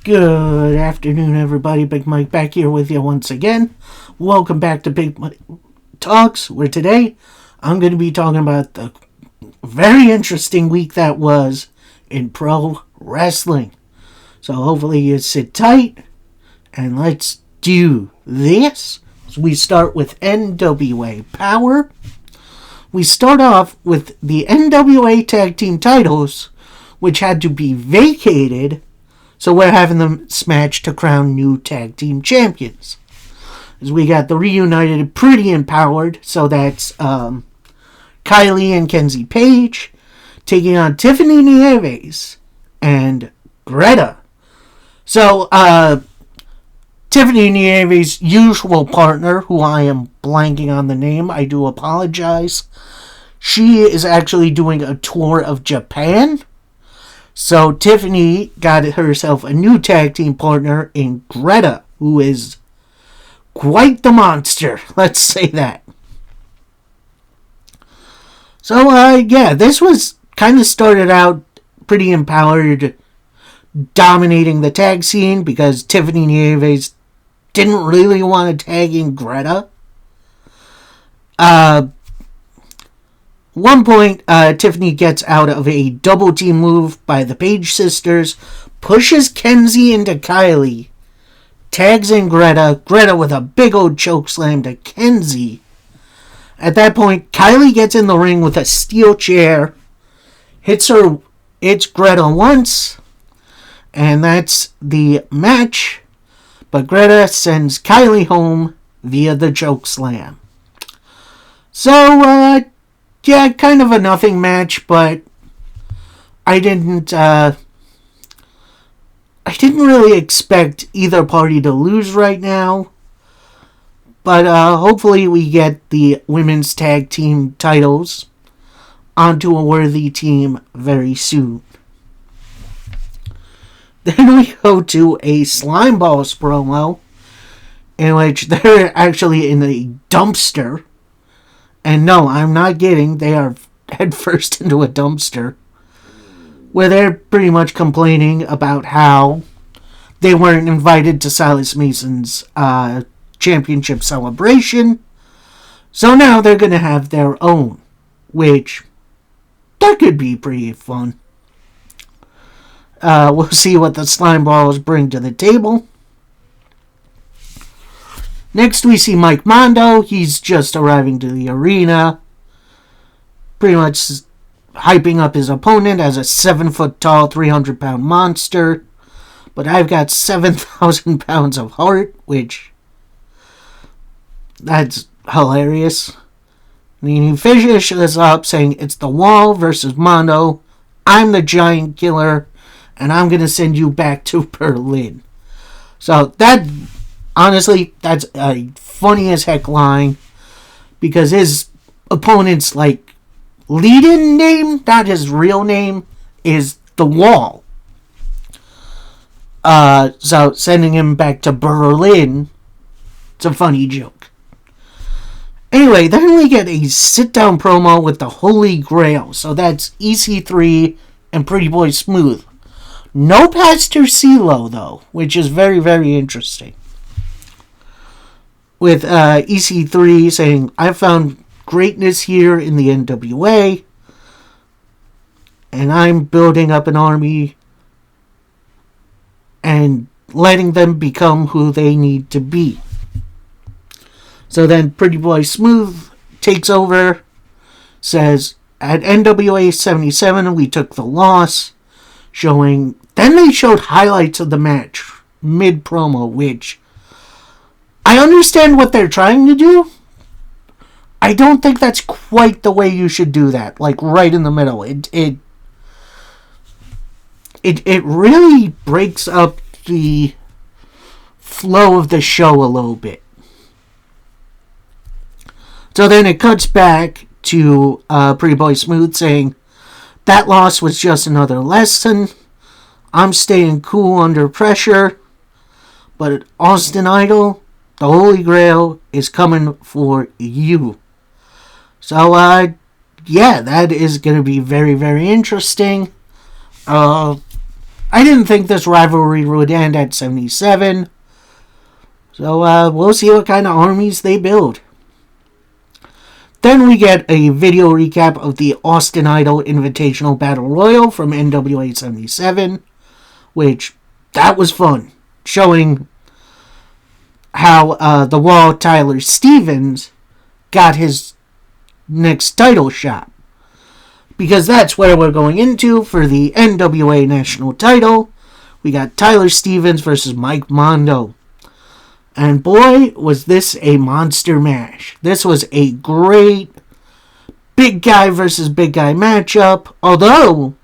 Good afternoon, everybody. Big Mike back here with you once again. Welcome back to Big Mike Talks, where today I'm going to be talking about the very interesting week that was in pro wrestling. So hopefully you sit tight, and let's do this. So we start with NWA Power. We start off with the NWA Tag Team titles, which had to be vacated. So we're having them match to crown new tag team champions. As we got the reunited Pretty Empowered, so that's Kylie and Kenzie Page taking on Tiffany Nieves and Greta. So Tiffany Nieves' usual partner, who I am blanking on the name, I do apologize. She is actually doing a tour of Japan. So Tiffany got herself a new tag team partner in Greta, who is quite the monster. Let's say that. So, this was kind of started out Pretty Empowered, dominating the tag scene because Tiffany Nieves didn't really want to tag in Greta. One point, Tiffany gets out of a double team move by the Page sisters, pushes Kenzie into Kylie, tags in Greta with a big old choke slam to Kenzie. At that point, Kylie gets in the ring with a steel chair, hits Greta once, and that's the match. But Greta sends Kylie home via the choke slam. So, yeah, kind of a nothing match, but I didn't really expect either party to lose right now. But hopefully we get the women's tag team titles onto a worthy team very soon. Then we go to a Slime Balls promo in which they're actually in a dumpster. And no, I'm not kidding. They are head first into a dumpster, where they're pretty much complaining about how they weren't invited to Silas Mason's championship celebration. So now they're going to have their own, which that could be pretty fun. We'll see what the Slime Balls bring to the table. Next, we see Mike Mondo. He's just arriving to the arena, pretty much hyping up his opponent as a 7-foot-tall, 300-pound monster. But I've got 7,000 pounds of heart, which, that's hilarious. I mean, he finishes up saying, "It's the Wall versus Mondo. I'm the Giant Killer, and I'm going to send you back to Berlin." So that... honestly, that's a funny as heck line, because his opponent's, lead-in name, not his real name, is The Wall. So sending him back to Berlin, it's a funny joke. Anyway, then we get a sit-down promo with the Holy Grail. So that's EC3 and Pretty Boy Smooth. No Pastor CeeLo, though, which is very, very interesting. With EC3 saying, "I found greatness here in the NWA, and I'm building up an army and letting them become who they need to be." So then Pretty Boy Smooth takes over, says, "At NWA 77, we took the loss," showing... Then they showed highlights of the match, mid-promo, which... I understand what they're trying to do. I don't think that's quite the way you should do that. Right in the middle. It really breaks up the flow of the show a little bit. So then it cuts back to Pretty Boy Smooth saying, "That loss was just another lesson. I'm staying cool under pressure. But Austin Idol, the Holy Grail, is coming for you." So, that is going to be very, very interesting. I I didn't think this rivalry would end at 77. So we'll see what kind of armies they build. Then we get a video recap of the Austin Idol Invitational Battle Royal from NWA 77, which, that was fun. Showing how the Wall Tyler Stevens got his next title shot. Because that's where we're going into for the NWA National title. We got Tyler Stevens versus Mike Mondo. And boy, was this a monster match. This was a great big guy versus big guy matchup. Although,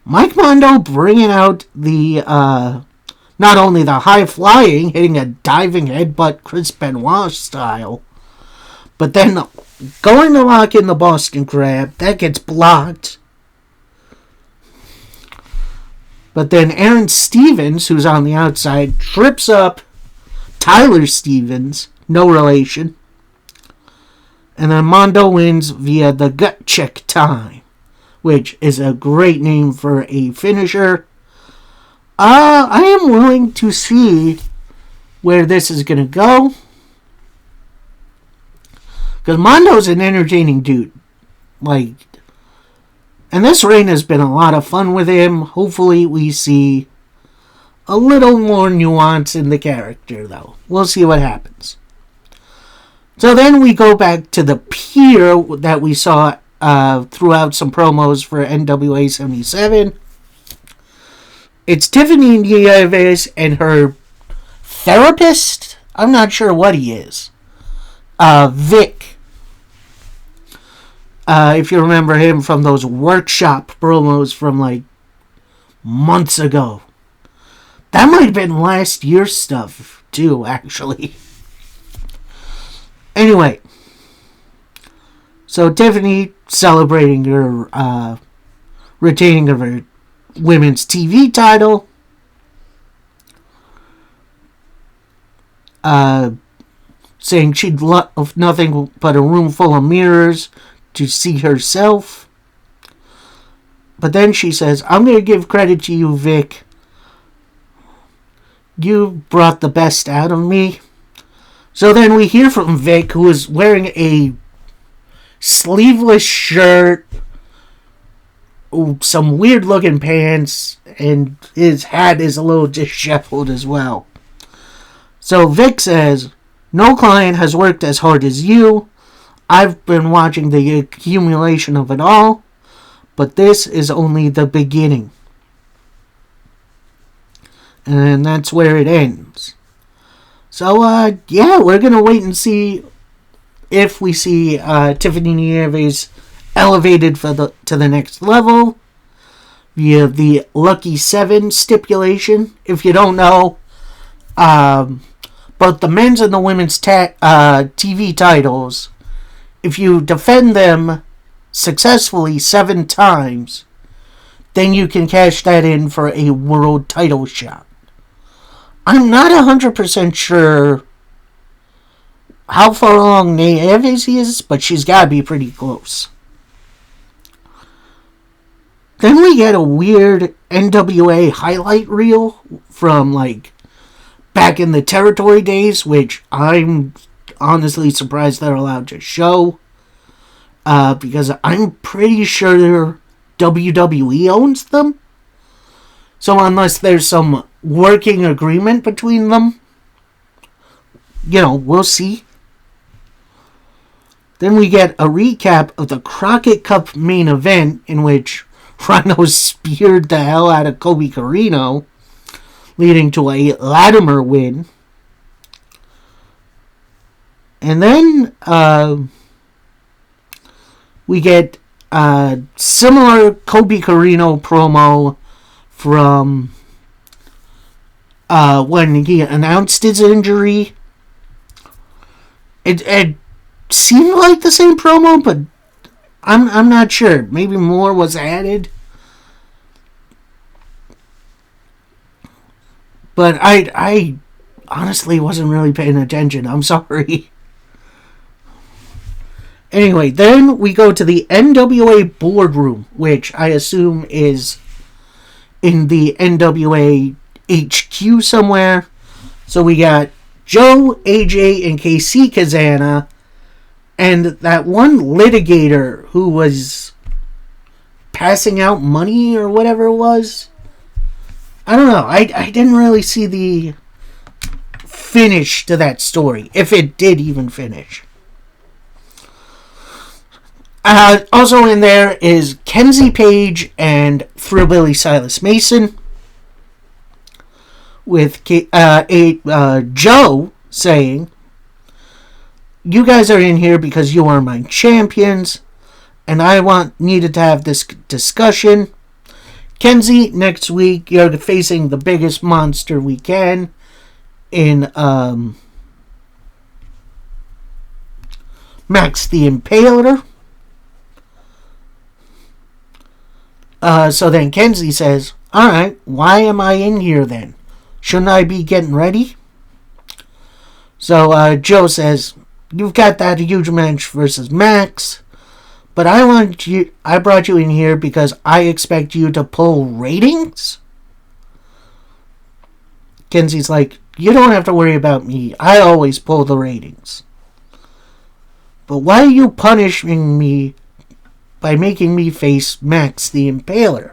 Mike Mondo bringing out the, not only the high flying, hitting a diving headbutt Chris Benoit style, but then going to lock in the Boston Crab. That gets blocked. But then Aaron Stevens, who's on the outside, trips up Tyler Stevens, no relation. And then Mondo wins via the gut check time, which is a great name for a finisher. I am willing to see where this is going to go. Because Mondo's an entertaining dude. And this reign has been a lot of fun with him. Hopefully we see a little more nuance in the character, though. We'll see what happens. So then we go back to the pier that we saw throughout some promos for NWA 77. It's Tiffany Nieves and her therapist. I'm not sure what he is. Vic. If you remember him from those workshop promos from months ago. That might have been last year's stuff, too, actually. Anyway. So, Tiffany celebrating her retaining of her women's TV title. Saying she'd love nothing but a room full of mirrors to see herself. But then she says, I'm going to give credit to you, Vic. You brought the best out of me. So then we hear from Vic, who is wearing a sleeveless shirt, some weird looking pants, and his hat is a little disheveled as well. So Vic says, no client has worked as hard as you. I've been watching the accumulation of it all, but this is only the beginning. And that's where it ends. So, we're going to wait and see if we see Tiffany Nieves elevated to the next level via the Lucky 7 stipulation. If you don't know, both the men's and the women's TV titles, if you defend them successfully 7 times, then you can cash that in for a world title shot. I'm not 100% sure how far along Nieves is, but she's got to be pretty close. Then we get a weird NWA highlight reel from, back in the territory days, which I'm honestly surprised they're allowed to show. Because I'm pretty sure WWE owns them. So unless there's some working agreement between them, we'll see. Then we get a recap of the Crockett Cup main event in which Rhino speared the hell out of Kobe Carino, leading to a Latimer win. And then we get a similar Kobe Carino promo from when he announced his injury. It seemed like the same promo, but I'm not sure. Maybe more was added. But I honestly wasn't really paying attention. I'm sorry. Anyway, then we go to the NWA boardroom, which I assume is in the NWA HQ somewhere. So we got Joe, AJ, and KC Kazana, and that one litigator who was passing out money or whatever it was. I don't know. I didn't really see the finish to that story, if it did even finish. Also in there is Kenzie Page and Thrillbilly Silas Mason, with Joe saying, "You guys are in here because you are my champions, and I needed to have this discussion. Kenzie, next week you're facing the biggest monster we can in Max the Impaler." So then Kenzie says, "Alright, why am I in here then? Shouldn't I be getting ready?" So Joe says, "You've got that huge match versus Max, but I brought you in here because I expect you to pull ratings?" Kenzie's like, "You don't have to worry about me. I always pull the ratings. But why are you punishing me by making me face Max the Impaler?"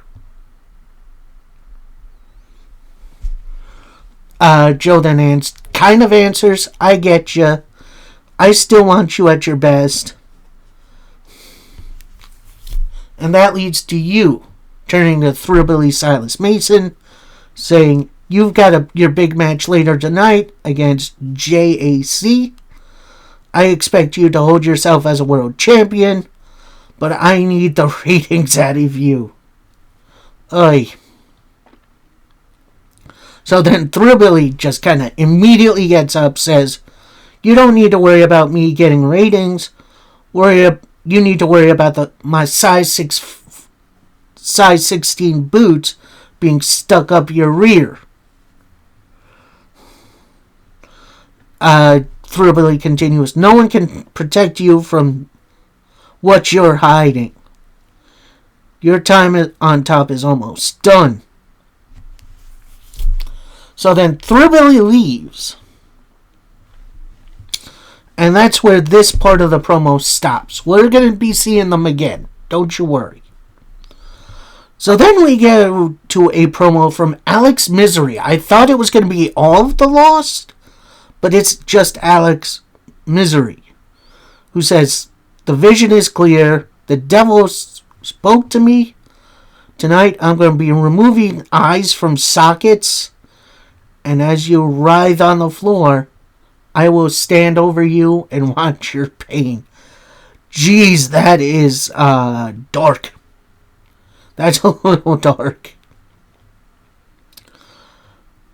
Joe then answers, "I get you. I still want you at your best." And that leads to you turning to Thrillbilly Silas Mason, saying, "You've got your big match later tonight against JAC. I expect you to hold yourself as a world champion, but I need the ratings out of you." Oy. So then Thrillbilly just kind of immediately gets up, says, "You don't need to worry about me getting ratings. You need to worry about my size 16 boots being stuck up your rear." Thrillbilly continues, "No one can protect you from what you're hiding. Your time on top is almost done." So then Thrillbilly leaves. And that's where this part of the promo stops. We're going to be seeing them again. Don't you worry. So then we go to a promo from Alex Misery. I thought it was going to be all of the Lost, but it's just Alex Misery, who says, "The vision is clear. The devil spoke to me. Tonight I'm going to be removing eyes from sockets. And as you writhe on the floor, I will stand over you and watch your pain." Jeez, that is dark. That's a little dark.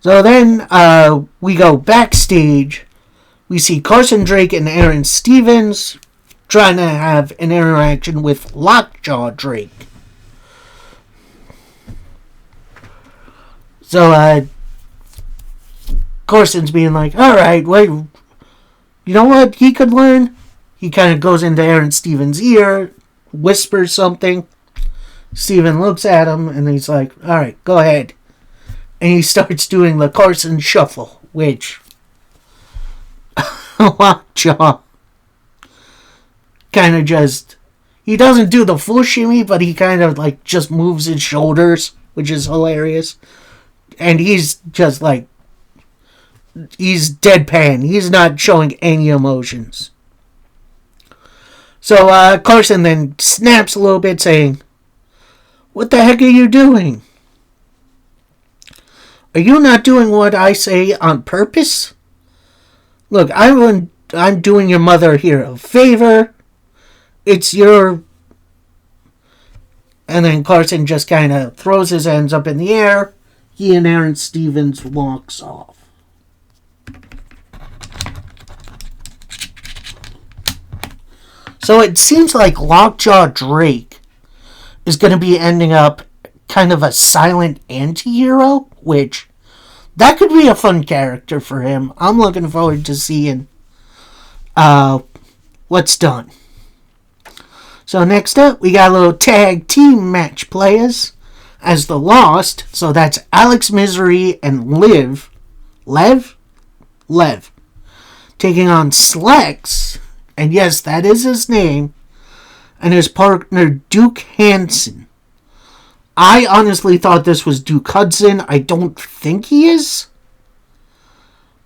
So then we go backstage. We see Carson Drake and Aaron Stevens trying to have an interaction with Lockjaw Drake. So Carson's being like, "Alright, wait, you know what he could learn?" He kind of goes into Aaron Stevens' ear, whispers something. Steven looks at him, and he's like, "Alright, go ahead." And he starts doing the Carson Shuffle, which Lockjaw kind of just... He doesn't do the full shimmy, but he kind of like just moves his shoulders, which is hilarious. And he's just like... He's deadpan. He's not showing any emotions. So Carson then snaps a little bit, saying, "What the heck are you doing? Are you not doing what I say on purpose? Look, I'm doing your mother here a favor. It's your..." And then Carson just kind of throws his hands up in the air. He and Aaron Stevens walks off. So it seems like Lockjaw Drake is going to be ending up kind of a silent anti-hero, which that could be a fun character for him. I'm looking forward to seeing what's done. So next up, we got a little tag team match players. as the Lost. So that's Alex Misery and Lev, taking on Slex, and yes, that is his name, and his partner Duke Hansen. I honestly thought this was Duke Hudson. I don't think he is.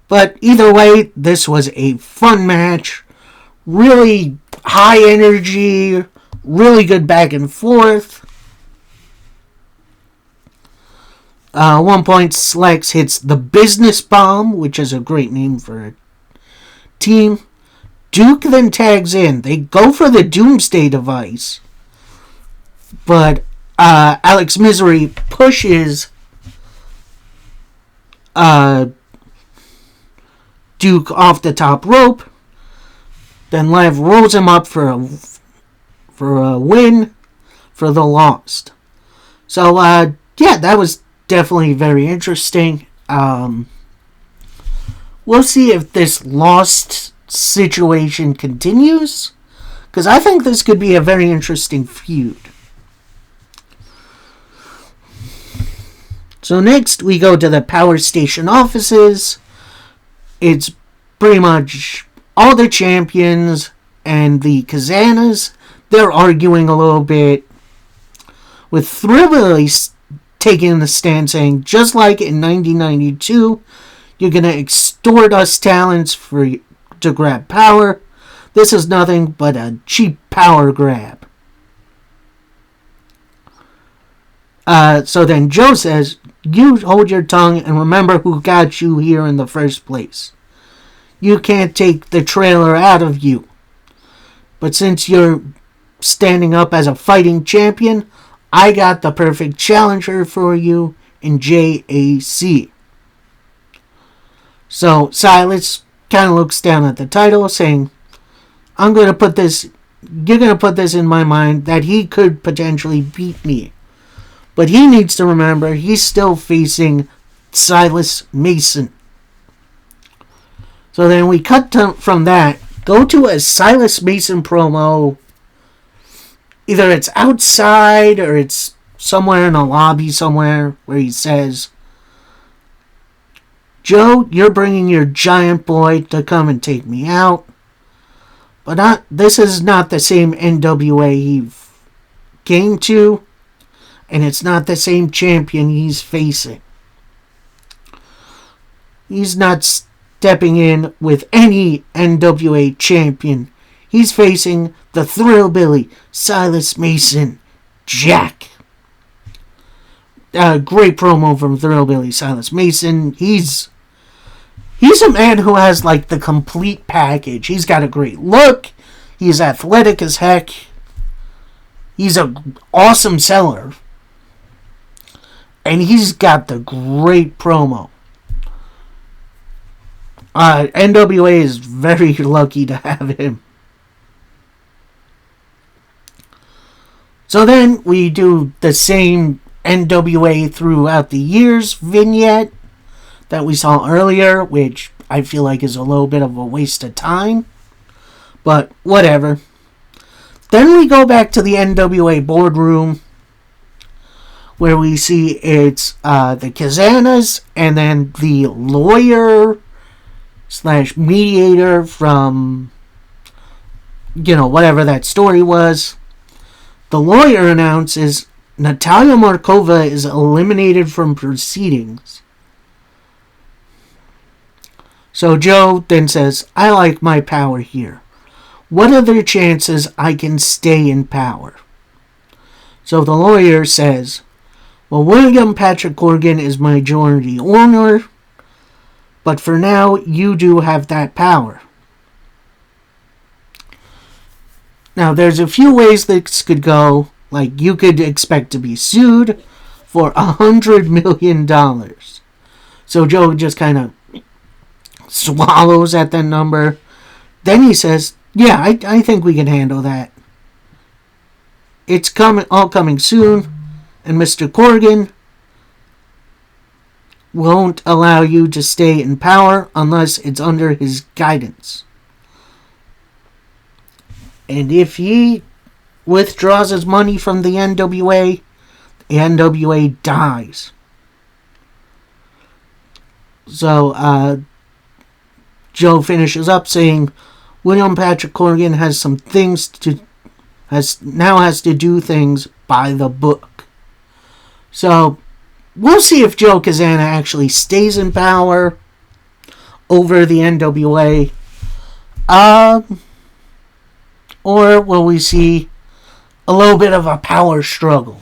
But either way, this was a fun match. Really high energy, really good back and forth. One point, Slex hits the Business Bomb, which is a great name for a team. Duke then tags in. They go for the Doomsday Device, but Alex Misery pushes Duke off the top rope. Then Lev rolls him up for a win for the Lost. So yeah, that was definitely very interesting. We'll see if this Lost situation continues, because I think this could be a very interesting feud. So next we go to the Power Station offices. It's pretty much all the champions and the Kazanas. They're arguing a little bit, with Thrillbilly taking the stand saying, just like in 1992, you're going to extort us talents to grab power. This is nothing but a cheap power grab. So then Joe says, you hold your tongue and remember who got you here in the first place. You can't take the trailer out of you. But since you're standing up as a fighting champion, I got the perfect challenger for you in JAC. So Silas kind of looks down at the title saying, you're going to put this in my mind that he could potentially beat me. But he needs to remember he's still facing Silas Mason. So then we cut from that, go to a Silas Mason promo. Either it's outside or it's somewhere in a lobby somewhere where he says, Joe, you're bringing your giant boy to come and take me out. But this is not the same NWA he came to. And it's not the same champion he's facing. He's not stepping in with any NWA champion. He's facing the Thrillbilly Silas Mason Jack. Great promo from Thrillbilly Silas Mason. He's a man who has like the complete package. He's got a great look. He's athletic as heck. He's an awesome seller. And he's got the great promo. NWA is very lucky to have him. So then we do the same NWA throughout the years vignette that we saw earlier, which I feel like is a little bit of a waste of time. But whatever. Then we go back to the NWA boardroom, where we see it's the Kazanas and then the lawyer / mediator from, whatever that story was. The lawyer announces Natalia Markova is eliminated from proceedings. So Joe then says, I like my power here. What are the chances I can stay in power? So the lawyer says, well, William Patrick Corgan is majority owner, but for now, you do have that power. Now, there's a few ways this could go. Like, you could expect to be sued for $100 million. So Joe just kind of swallows at that number. Then he says, yeah, I think we can handle that. It's all coming soon. And Mr. Corgan won't allow you to stay in power unless it's under his guidance. And if he withdraws his money from the NWA, the NWA dies. So, Joe finishes up saying William Patrick Corgan has some things to has to do things by the book. So we'll see if Joe Kazana actually stays in power over the NWA. Or will we see a little bit of a power struggle?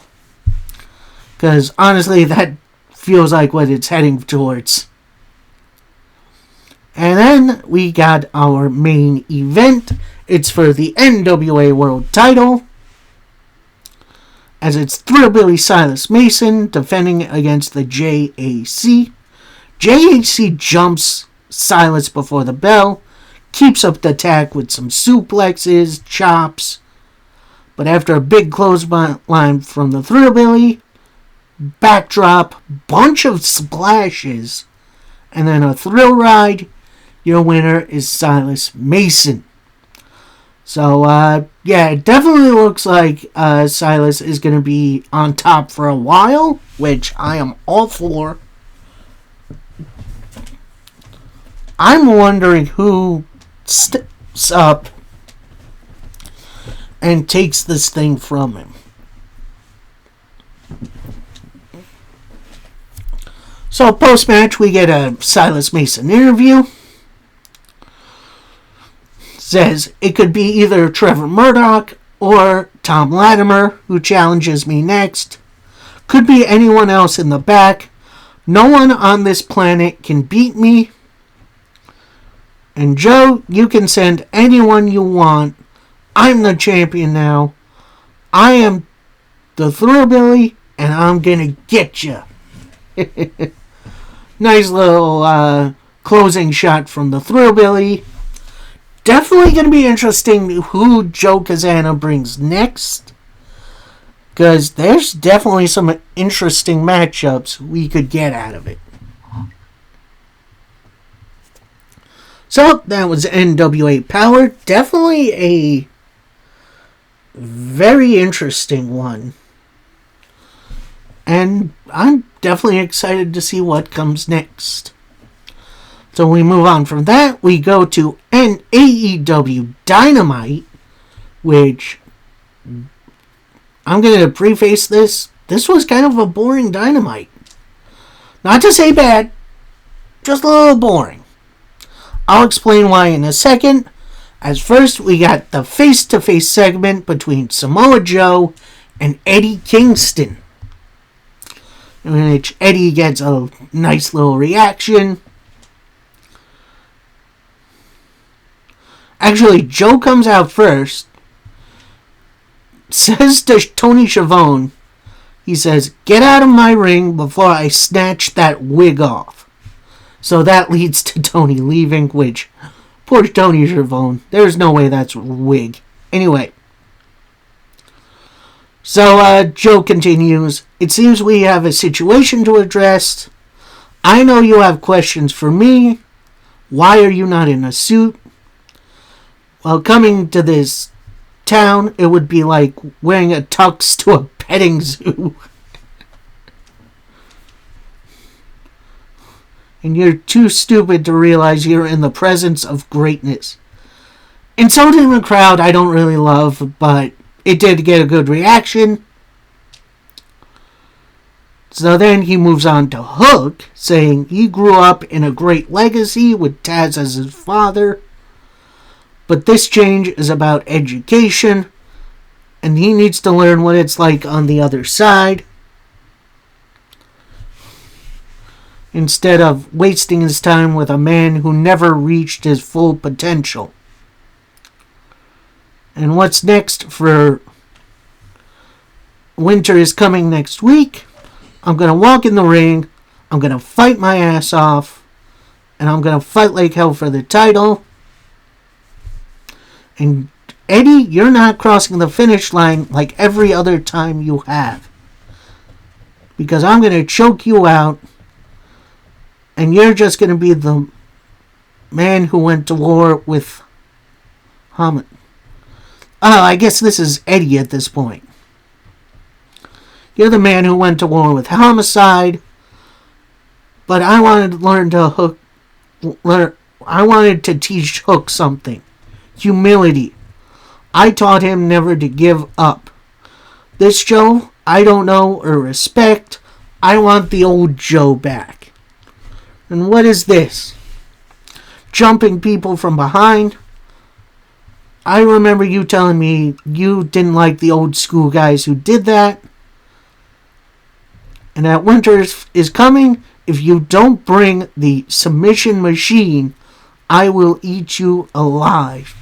Because honestly, that feels like what it's heading towards. And then we got our main event. It's for the NWA World Title, as it's Thrillbilly Silas Mason defending against the JAC. JAC jumps Silas before the bell, keeps up the attack with some suplexes, chops, but after a big clothesline from the Thrillbilly, backdrop, bunch of splashes, and then a thrill ride, your winner is Silas Mason. So, it definitely looks like Silas is going to be on top for a while, which I am all for. I'm wondering who steps up and takes this thing from him. So, post-match, we get a Silas Mason interview. Says it could be either Trevor Murdoch or Tom Latimer who challenges me next. Could be anyone else in the back. No one on this planet can beat me. And Joe, you can send anyone you want. I'm the champion now. I am the Thrillbilly, and I'm gonna get you. Nice little closing shot from the Thrillbilly. Definitely going to be interesting who Joe Kazana brings next, because there's definitely some interesting matchups we could get out of it. So, that was NWA Power. Definitely a very interesting one. And I'm definitely excited to see what comes next. So we move on from that. We go to AEW Dynamite, which I'm going to preface this. This was kind of a boring Dynamite. Not to say bad, just a little boring. I'll explain why in a second. As first, we got the face-to-face segment between Samoa Joe and Eddie Kingston, in which Eddie gets a nice little reaction. Actually, Joe comes out first, says to Tony Schiavone, he says, "Get out of my ring before I snatch that wig off." So that leads to Tony leaving, which, poor Tony Schiavone, there's no way that's a wig. Anyway, so Joe continues, "It seems we have a situation to address. I know you have questions for me. Why are you not in a suit? Well, coming to this town, it would be like wearing a tux to a petting zoo. And you're too stupid to realize you're in the presence of greatness." Insulting the crowd I don't really love, but it did get a good reaction. So then he moves on to Hook, saying he grew up in a great legacy with Taz as his father. But this change is about education, and he needs to learn what it's like on the other side, instead of wasting his time with a man who never reached his full potential. And what's next for Winter is coming next week. I'm going to walk in the ring, I'm going to fight my ass off, and I'm going to fight like hell for the title. And Eddie, you're not crossing the finish line like every other time you have. Because I'm going to choke you out. And you're just going to be the man who went to war with Hammond. Oh, I guess this is Eddie at this point. You're the man who went to war with Homicide. But I wanted to I wanted to teach Hook something. Humility. I taught him never to give up. This Joe, I don't know or respect. I want the old Joe back. And what is this? Jumping people from behind? I remember you telling me you didn't like the old school guys who did that. And that winter is coming. If you don't bring the submission machine, I will eat you alive.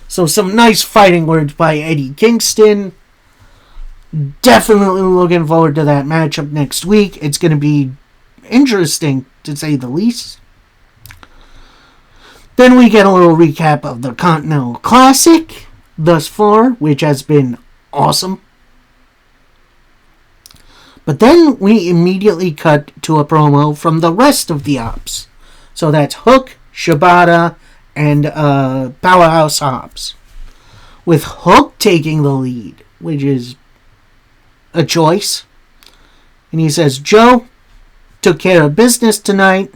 So some nice fighting words by Eddie Kingston. Definitely looking forward to that matchup next week. It's going to be interesting, to say the least. Then we get a little recap of the Continental Classic thus far, which has been awesome. But then we immediately cut to a promo from the rest of the Ops. So that's Hook, Shibata, and Powerhouse Hobbs. With Hook taking the lead, which is a choice. And he says, Joe took care of business tonight.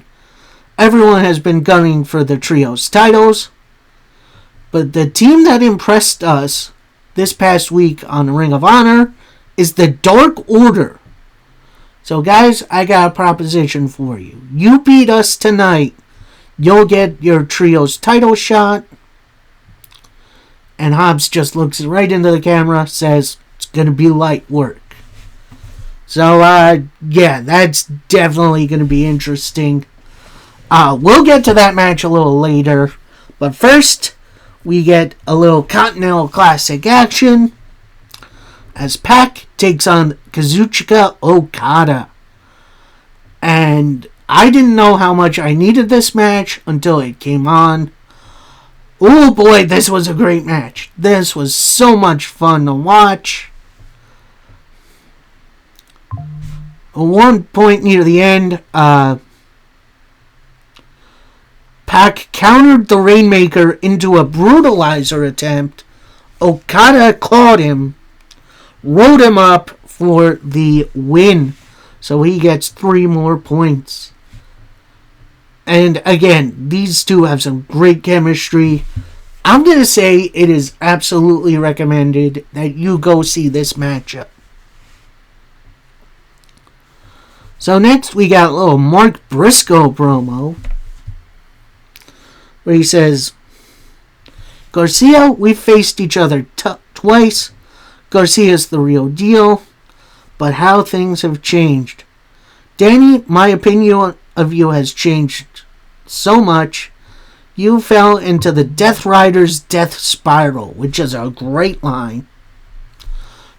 Everyone has been gunning for the trios titles. But the team that impressed us this past week on Ring of Honor is the Dark Order. So guys, I got a proposition for you. You beat us tonight, you'll get your trios title shot. And Hobbs just looks right into the camera, says, it's going to be light work. So, yeah, that's definitely going to be interesting. We'll get to that match a little later. But first, we get a little Continental Classic action as Pac takes on Kazuchika Okada. And I didn't know how much I needed this match until it came on. Oh boy, this was a great match. This was so much fun to watch. At one point near the end, Pac countered the Rainmaker into a brutalizer attempt. Okada caught him, rode him up for the win. So he gets 3 more points. And again, these two have some great chemistry. I'm going to say it is absolutely recommended that you go see this matchup. So next we got a little Mark Briscoe promo where he says, Garcia, we faced each other twice. Garcia's the real deal. But how things have changed. Danny, my opinion of you has changed so much. You fell into the Death Rider's death spiral, which is a great line.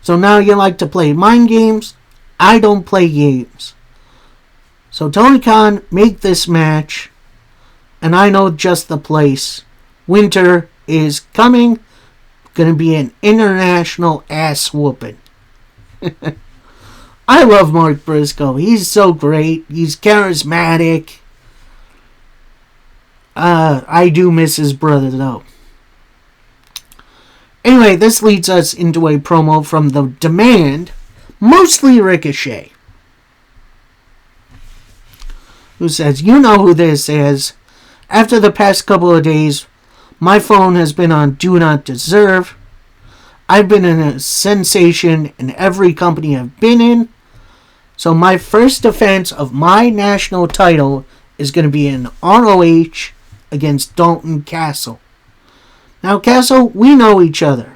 So now you like to play mind games? I don't play games. So Tony Khan, make this match. And I know just the place. Winter is coming. Gonna be an international ass whooping. I love Mark Briscoe. He's so great. He's charismatic. I do miss his brother, though. Anyway, this leads us into a promo from The Demand, mostly Ricochet, who says, you know who this is. After the past couple of days, my phone has been on Do Not Disturb. I've been in a sensation in every company I've been in. So my first defense of my national title is going to be in ROH against Dalton Castle. Now, Castle, we know each other.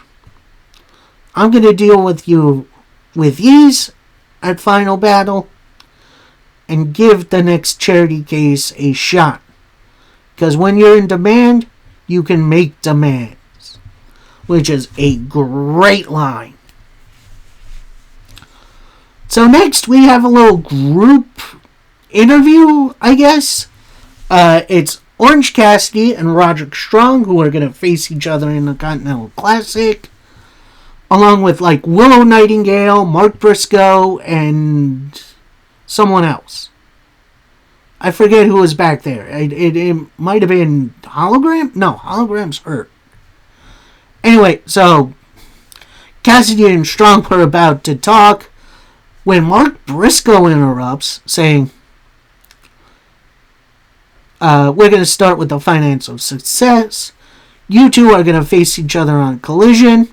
I'm going to deal with you with ease at Final Battle and give the next charity case a shot. Because when you're in demand, you can make demands. Which is a great line. So next we have a little group interview, I guess. It's Orange Cassidy and Roderick Strong who are going to face each other in the Continental Classic. Along with like Willow Nightingale, Mark Briscoe, and someone else. I forget who was back there. It might have been Hologram? No, Hologram's hurt. Anyway, so Cassidy and Strong are about to talk. when Mark Briscoe interrupts, saying, we're going to start with the financial success. You two are going to face each other on Collision.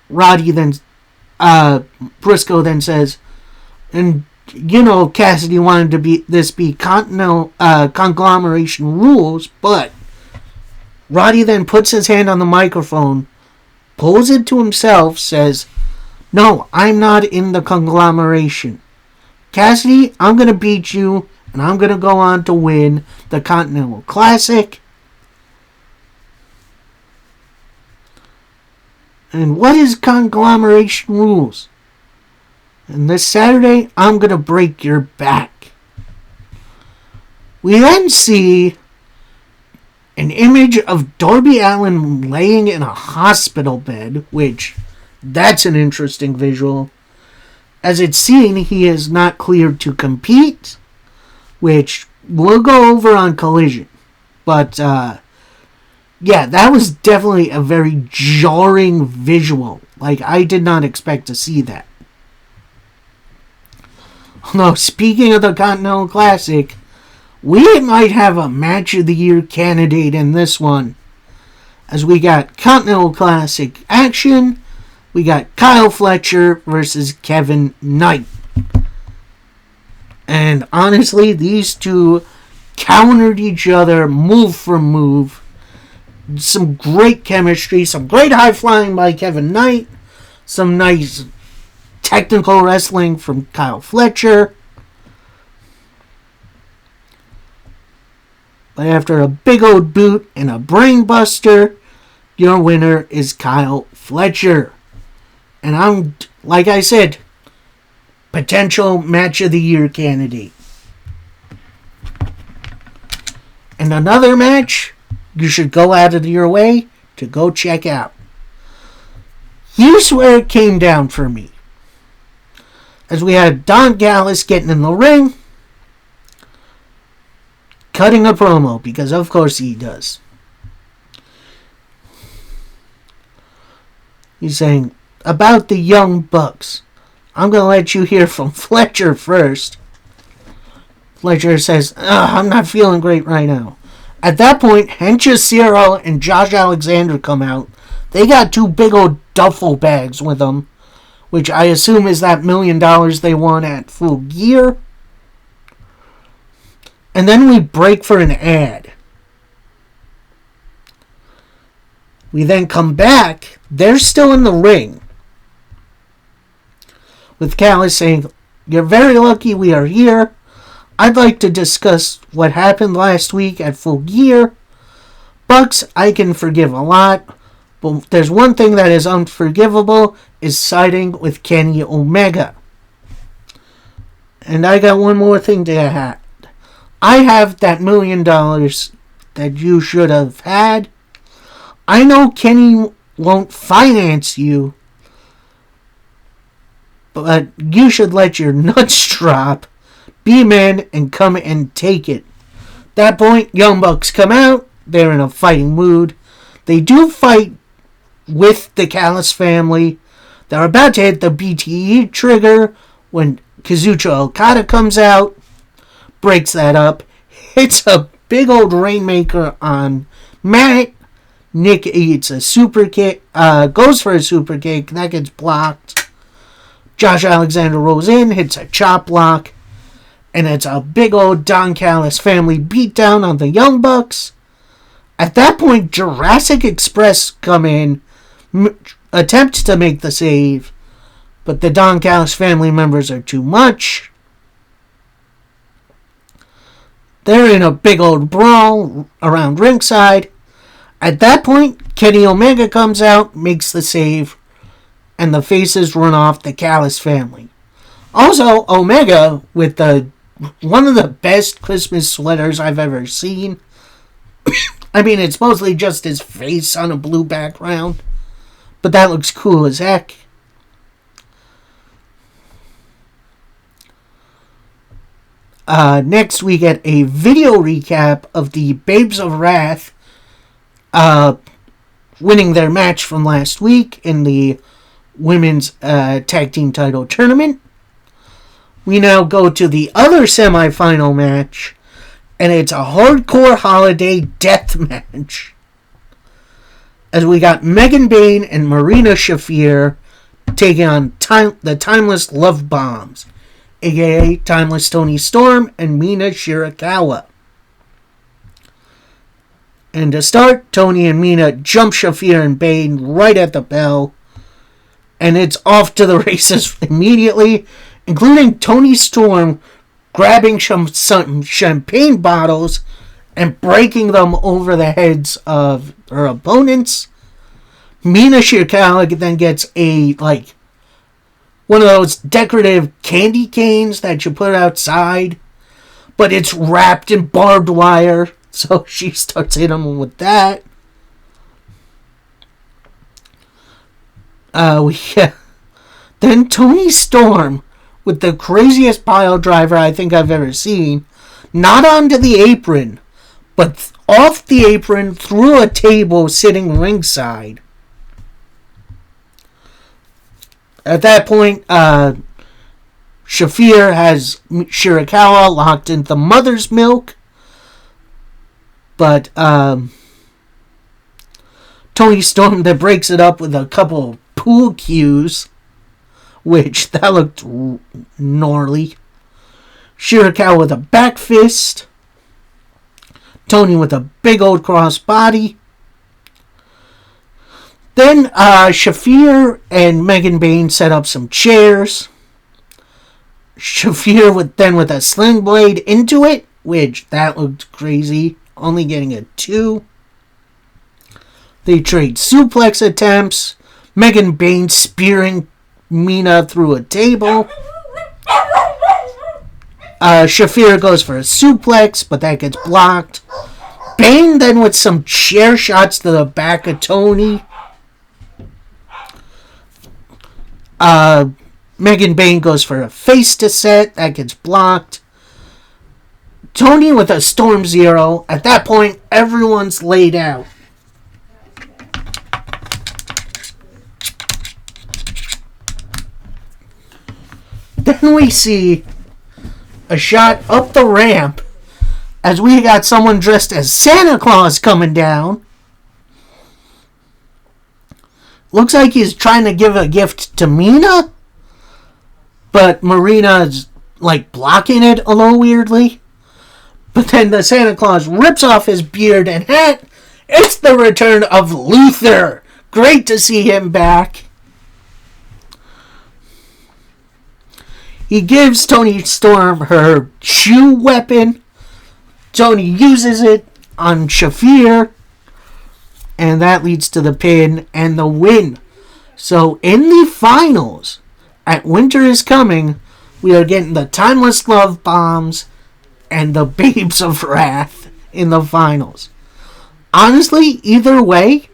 Briscoe then says, and Cassidy wanted to be conglomeration rules, but Roddy then puts his hand on the microphone, pulls it to himself, says, no, I'm not in the conglomeration. Cassidy, I'm going to beat you, and I'm going to go on to win the Continental Classic. And what is conglomeration rules? And this Saturday, I'm going to break your back. We then see an image of Darby Allin laying in a hospital bed, which, that's an interesting visual. As it's seen, he is not cleared to compete, which we'll go over on Collision. But, yeah, that was definitely a very jarring visual. Like, I did not expect to see that. Although, speaking of the Continental Classic, we might have a Match of the Year candidate in this one. As we got Continental Classic action, we got Kyle Fletcher versus Kevin Knight. And honestly, these two countered each other move for move. Some great chemistry, some great high flying by Kevin Knight, some nice technical wrestling from Kyle Fletcher. But after a big old boot and a brain buster, your winner is Kyle Fletcher. And I'm, like I said, potential Match of the Year candidate. And another match you should go out of your way to go check out. Here's where it came down for me. As we had Don Callis getting in the ring, cutting a promo, because of course he does. He's saying, about the Young Bucks. I'm going to let you hear from Fletcher first. Fletcher says, I'm not feeling great right now. At that point, Hencha Cero and Josh Alexander come out. They got two big old duffel bags with them, which I assume is that $1 million they won at Full Gear. And then we break for an ad. We then come back. They're still in the ring. With Callis saying, you're very lucky we are here. I'd like to discuss what happened last week at Full Gear. Bucks, I can forgive a lot. But there's one thing that is unforgivable, is siding with Kenny Omega. And I got one more thing to add. I have that $1 million that you should have had. I know Kenny won't finance you, but you should let your nuts drop, be men, and come and take it. At that point, Young Bucks come out. They're in a fighting mood. They do fight with the Callis family. They're about to hit the BTE trigger when Kazuchika Okada comes out, breaks that up, hits a big old Rainmaker on Matt. Nick eats a super kick, goes for a super kick, that gets blocked. Josh Alexander rolls in, hits a chop block, and it's a big old Don Callis family beatdown on the Young Bucks. At that point, Jurassic Express come in, attempt to make the save, but the Don Callis family members are too much. They're in a big old brawl around ringside. At that point, Kenny Omega comes out, makes the save, and the faces run off the Callis family. Also, Omega with one of the best Christmas sweaters I've ever seen. I mean, it's mostly just his face on a blue background, but that looks cool as heck. Next, we get a video recap of the Babes of Wrath winning their match from last week in the women's tag team title tournament. We now go to the other semifinal match, and it's a hardcore holiday death match. As we got Megan Bayne and Marina Shafir taking on the Timeless Love Bombs, aka Timeless Toni Storm and Mina Shirakawa. And to start, Toni and Mina jump Shafir and Bayne right at the bell, and it's off to the races immediately, including Toni Storm grabbing some champagne bottles and breaking them over the heads of her opponents. Mina Shirakawa then gets one of those decorative candy canes that you put outside, but it's wrapped in barbed wire, so she starts hitting them with that. Then Toni Storm, with the craziest pile driver I think I've ever seen, not onto the apron, but off the apron through a table sitting ringside. At that point, Shafir has Shirakawa locked into mother's milk, but Toni Storm that breaks it up with a couple of pool cues, which that looked gnarly. Shirakawa with a back fist. Toni with a big old cross body. Then Shafir and Megan Bayne set up some chairs. Shafir with a sling blade into it, which that looked crazy, only getting a 2. They trade suplex attempts. Megan Bayne spearing Mina through a table. Shafir goes for a suplex, but that gets blocked. Bayne then with some chair shots to the back of Toni. Megan Bayne goes for a face to set. That gets blocked. Toni with a Storm Zero. At that point, everyone's laid out. Then we see a shot up the ramp as we got someone dressed as Santa Claus coming down. Looks like he's trying to give a gift to Mina, but Marina's blocking it a little weirdly. But then the Santa Claus rips off his beard and hat. It's the return of Luther. Great to see him back. He gives Toni Storm her shoe weapon. Toni uses it on Shafir, and that leads to the pin and the win. So in the finals, at Winter is Coming, we are getting the Timeless Love Bombs and the Babes of Wrath in the finals. Honestly, either way,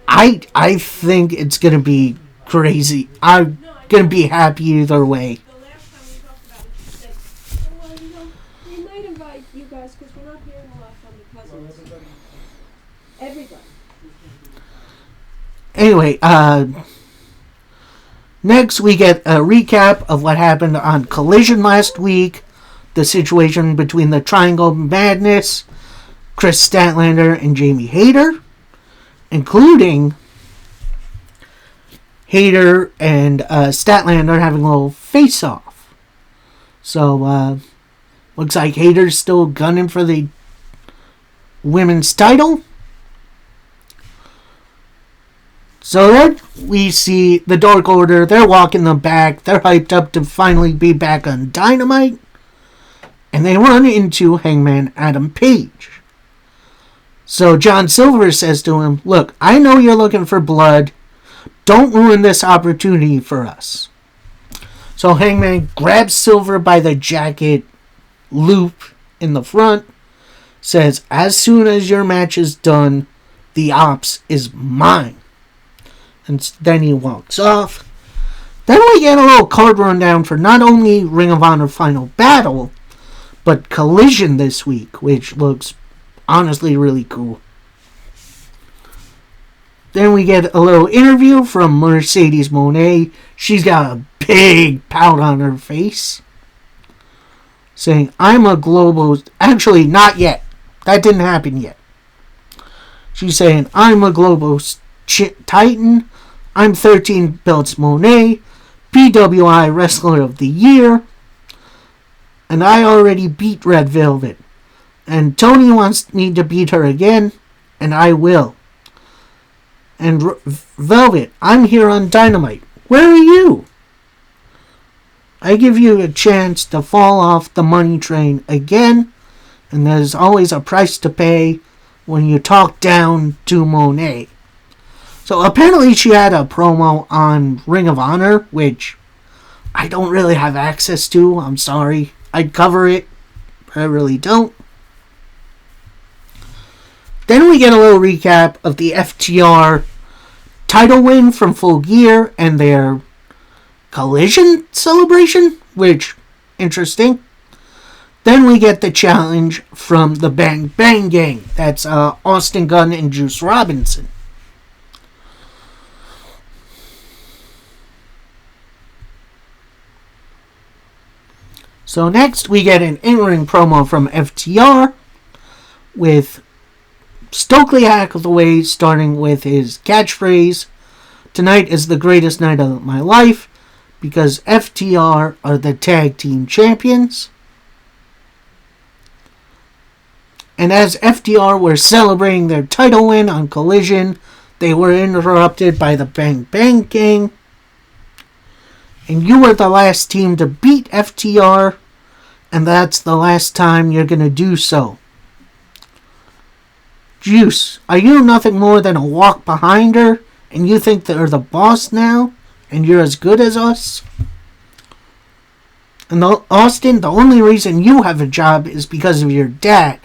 I think it's going to be crazy. I'm going to be happy either way. We might invite you guys because we're not hearing a lot from the cousins. Everybody. Anyway, next we get a recap of what happened on Collision last week. The situation between the Triangle Madness, Chris Statlander, and Jamie Hayter, including Hayter and Statlander having a little face-off. So, looks like Hayter's still gunning for the women's title. So then we see the Dark Order. They're walking them back. They're hyped up to finally be back on Dynamite. And they run into Hangman Adam Page. So John Silver says to him, "Look, I know you're looking for blood. Don't ruin this opportunity for us." So Hangman grabs Silver by the jacket loop in the front, says, "As soon as your match is done, the ops is mine." And then he walks off. Then we get a little card rundown for not only Ring of Honor Final Battle, but Collision this week, which looks honestly really cool. Then we get a little interview from Mercedes Moné. She's got a big pout on her face, saying, I'm a global... Actually, not yet. That didn't happen yet. She's saying, I'm a global titan. I'm 13 belts Moné, PWI Wrestler of the Year, and I already beat Red Velvet. And Tony wants me to beat her again, and I will. And Velvet, I'm here on Dynamite. Where are you? I give you a chance to fall off the money train again, and there's always a price to pay when you talk down to Moné. So apparently she had a promo on Ring of Honor, which I don't really have access to. I'm sorry. I'd cover it, but I really don't. Then we get a little recap of the FTR title win from Full Gear and their Collision celebration, which, interesting. Then we get the challenge from the Bang Bang Gang. That's Austin Gunn and Juice Robinson. So next we get an in-ring promo from FTR with Stokely Hathaway starting with his catchphrase, tonight is the greatest night of my life because FTR are the tag team champions. And as FTR were celebrating their title win on Collision, they were interrupted by the Bang Bang Gang. And you were the last team to beat FTR, and that's the last time you're going to do so. Juice, are you nothing more than a walk behind her, and you think they're the boss now, and you're as good as us? And Austin, the only reason you have a job is because of your dad.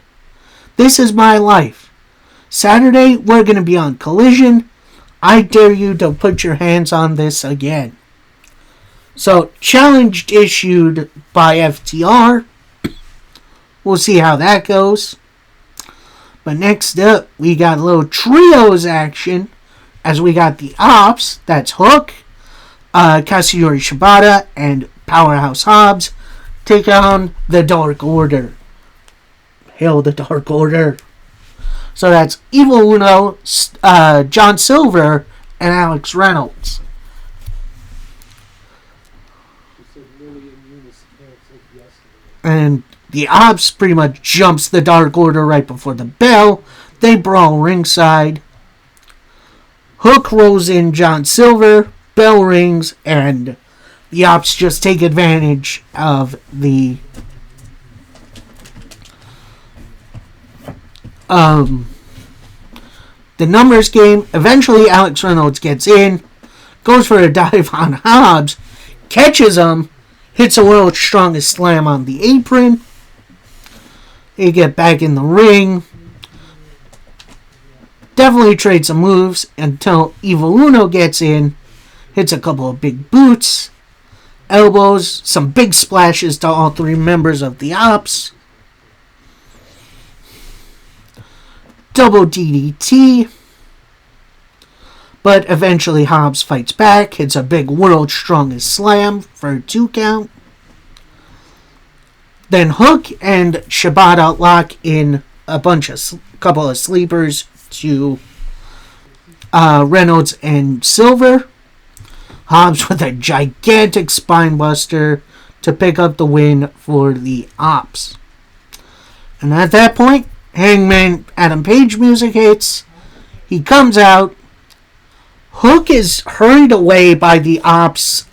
This is my life. Saturday, we're going to be on Collision. I dare you to put your hands on this again. So, challenge issued by FTR. We'll see how that goes. But next up, we got a little trios action as we got the Ops, that's Hook, Katsuyori Shibata, and Powerhouse Hobbs take on the Dark Order. Hail the Dark Order. So that's Evil Uno, John Silver, and Alex Reynolds. And the Ops pretty much jumps the Dark Order right before the bell. They brawl ringside. Hook rolls in John Silver. Bell rings. And the Ops just take advantage of the numbers game. Eventually Alex Reynolds gets in. Goes for a dive on Hobbs. Catches him. Hits a world's strongest slam on the apron. They get back in the ring. Definitely trade some moves until Evil Uno gets in. Hits a couple of big boots. Elbows. Some big splashes to all three members of the Ops. Double DDT. But eventually Hobbs fights back. Hits a big world's strongest slam for a 2 count. Then Hook and Shibata lock in a couple of sleepers to Reynolds and Silver. Hobbs with a gigantic spinebuster to pick up the win for the Ops. And at that point, Hangman Adam Page music hits. He comes out. Hook is hurried away by the Ops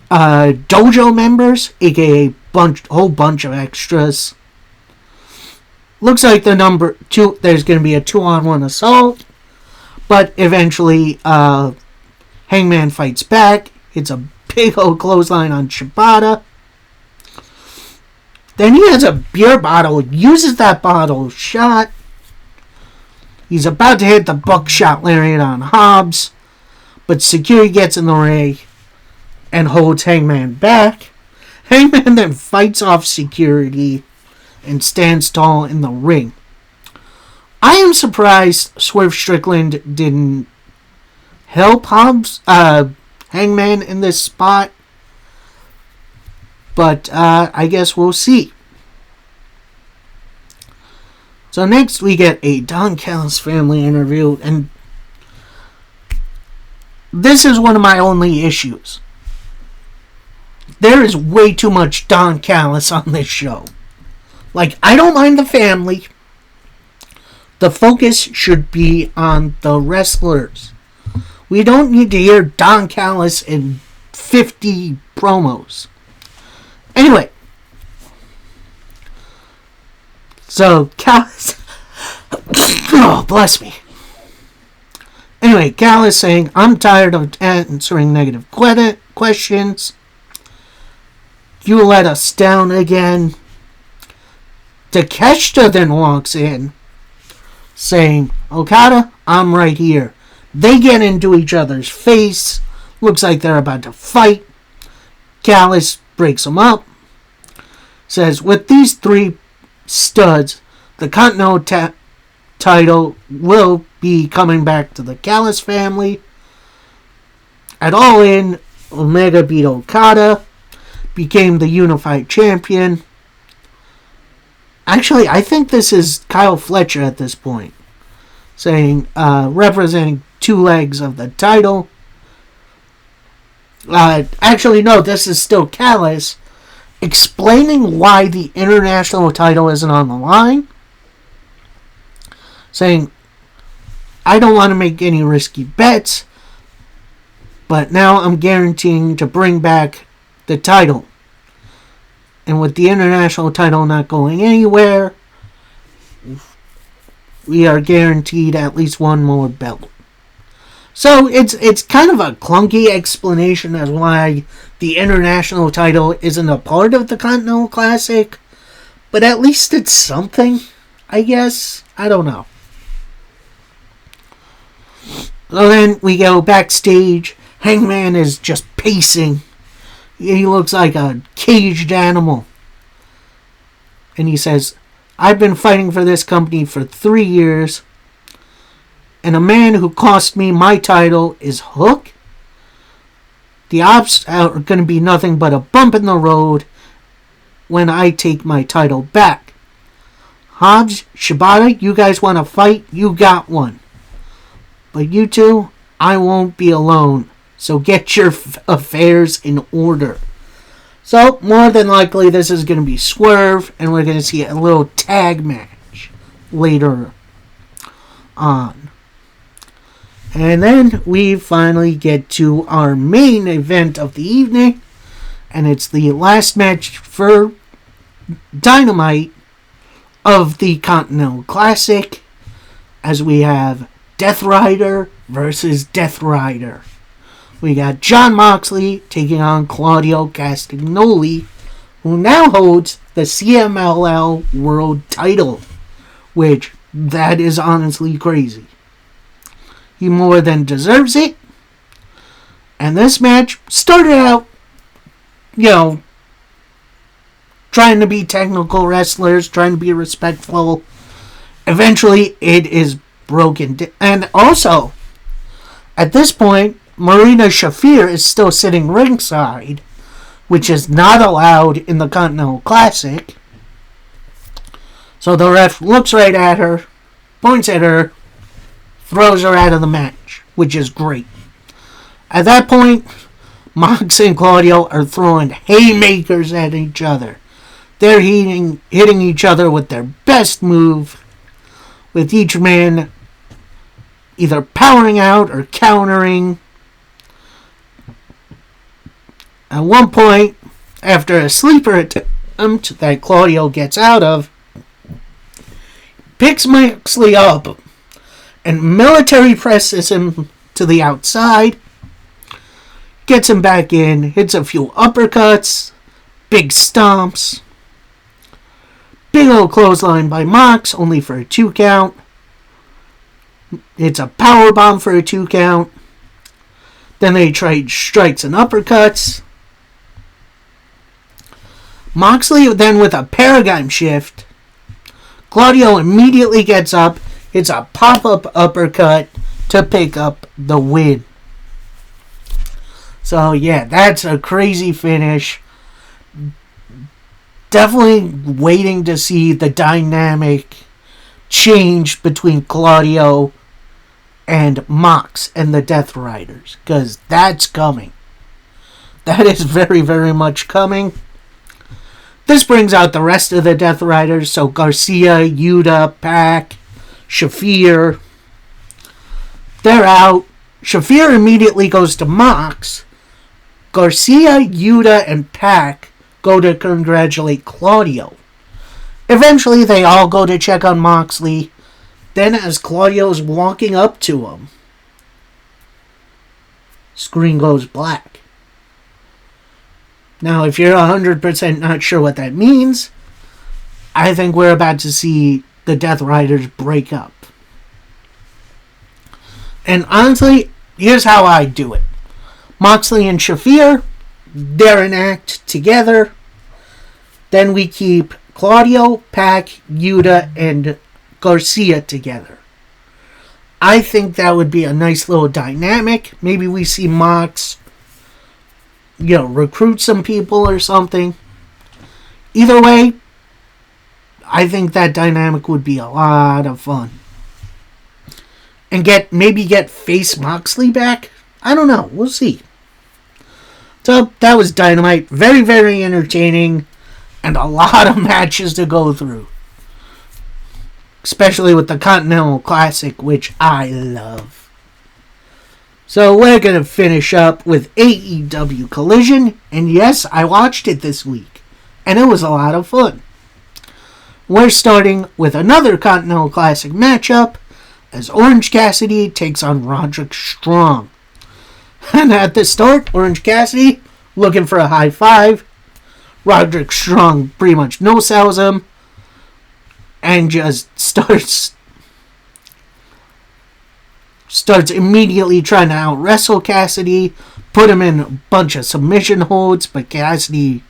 dojo members, aka whole bunch of extras. Looks like there's going to be a 2-on-1 assault, but eventually Hangman fights back. It's a big old clothesline on Shibata. Then he has a beer bottle, uses that bottle shot. He's about to hit the buckshot lariat on Hobbs, but security gets in the ring and holds Hangman back. Hangman then fights off security and stands tall in the ring. I am surprised Swerve Strickland didn't help Hangman in this spot. But I guess we'll see. So next we get a Don Callis family interview, and this is one of my only issues. There is way too much Don Callis on this show. Like, I don't mind the family. The focus should be on the wrestlers. We don't need to hear Don Callis in 50 promos. Anyway. So, Callis... oh, bless me. Anyway, Callis saying, I'm tired of answering negative questions. You let us down again. Takeshita then walks in, saying, Okada, I'm right here. They get into each other's face. Looks like they're about to fight. Callis breaks them up. Says, with these three studs, the Continental title will be coming back to the Callis family. At All In, Omega beat Okada, became the unified champion. Actually, I think this is Kyle Fletcher at this point, saying, representing two legs of the title. Actually, no, this is still Callis, explaining why the international title isn't on the line. Saying, I don't want to make any risky bets, but now I'm guaranteeing to bring back the title. And with the international title not going anywhere, we are guaranteed at least one more belt. So it's kind of a clunky explanation as why the international title isn't a part of the Continental Classic, but at least it's something, I guess. I don't know. So then we go backstage. Hangman is just pacing. He looks like a caged animal. And he says, I've been fighting for this company for 3 years. And a man who cost me my title is Hook. The odds are going to be nothing but a bump in the road when I take my title back. Hobbs, Shibata, you guys want to fight? You got one. But you two, I won't be alone. So get your affairs in order. So, more than likely, this is going to be Swerve, and we're going to see a little tag match later on. And then we finally get to our main event of the evening, and it's the last match for Dynamite of the Continental Classic, as we have Death Rider versus Death Rider. We got Jon Moxley taking on Claudio Castagnoli, who now holds the CMLL World title, which, that is honestly crazy. He more than deserves it. And this match started out, trying to be technical wrestlers, trying to be respectful. Eventually, it is broken. And also, at this point, Marina Shafir is still sitting ringside, which is not allowed in the Continental Classic. So the ref looks right at her, points at her, throws her out of the match, which is great. At that point, Mox and Claudio are throwing haymakers at each other. They're hitting each other with their best move, with each man either powering out or countering. At one point, after a sleeper attempt that Claudio gets out of, picks Moxley up and military presses him to the outside, gets him back in, hits a few uppercuts, big stomps, big old clothesline by Mox, only for a 2 count. It's a powerbomb for a 2 count. Then they trade strikes and uppercuts. Moxley then with a paradigm shift. Claudio immediately gets up, hits a pop-up uppercut to pick up the win. So yeah, that's a crazy finish. Definitely waiting to see the dynamic change between Claudio and Mox and the Death Riders, because that's coming. That is very, very much coming. This brings out the rest of the Death Riders, so Garcia, Yuta, Pac, Shafir. They're out. Shafir immediately goes to Mox. Garcia, Yuta, and Pac go to congratulate Claudio. Eventually, they all go to check on Moxley. Then, as Claudio's walking up to him, screen goes black. Now, if you're 100% not sure what that means, I think we're about to see the Death Riders break up. And honestly, here's how I do it. Moxley and Shafir, they're an act together. Then we keep Claudio, Pac, Yuta, and Garcia together. I think that would be a nice little dynamic. Maybe we see Mox, recruit some people or something. Either way, I think that dynamic would be a lot of fun. And maybe get Face Moxley back? I don't know. We'll see. So, that was Dynamite. Very, very entertaining. And a lot of matches to go through. Especially with the Continental Classic, which I love. So, we're going to finish up with AEW Collision. And yes, I watched it this week. And it was a lot of fun. We're starting with another Continental Classic matchup, as Orange Cassidy takes on Roderick Strong. And at the start, Orange Cassidy looking for a high five. Roderick Strong pretty much no-sells him and just starts immediately trying to out-wrestle Cassidy, put him in a bunch of submission holds, but Cassidy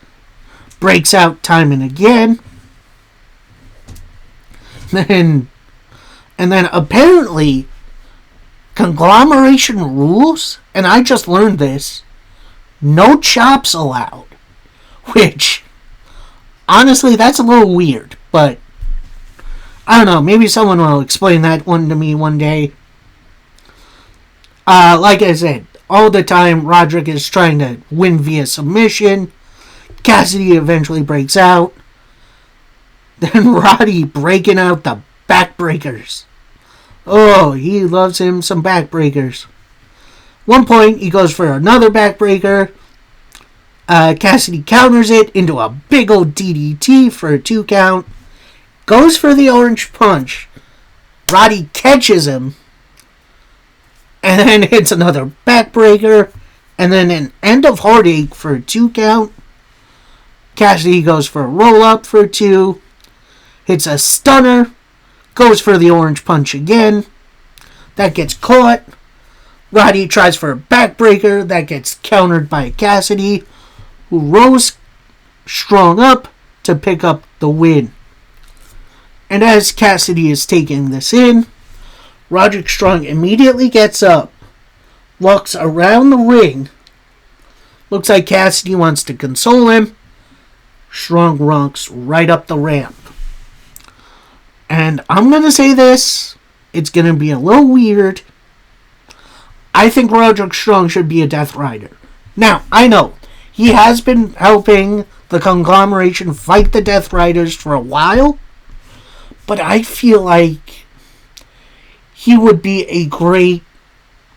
breaks out time and again. And then apparently, conglomeration rules, and I just learned this, no chops allowed. Which, honestly, that's a little weird, but I don't know, maybe someone will explain that one to me one day. Like I said, all the time, Roderick is trying to win via submission. Cassidy eventually breaks out. Then Roddy breaking out the backbreakers. Oh, he loves him some backbreakers. One point, he goes for another backbreaker. Cassidy counters it into a big old DDT for a 2 count. Goes for the orange punch. Roddy catches him. And then hits another backbreaker. And then an end of heartache for a 2 count. Cassidy goes for a roll up for 2. Hits a stunner. Goes for the orange punch again. That gets caught. Roddy tries for a backbreaker. That gets countered by Cassidy, who rose Strong up to pick up the win. And as Cassidy is taking this in, Roderick Strong immediately gets up, walks around the ring. Looks like Cassidy wants to console him. Strong rocks right up the ramp. And I'm going to say this. It's going to be a little weird. I think Roderick Strong should be a Death Rider. Now, I know. He has been helping the conglomeration fight the Death Riders for a while. But I feel like he would be a great,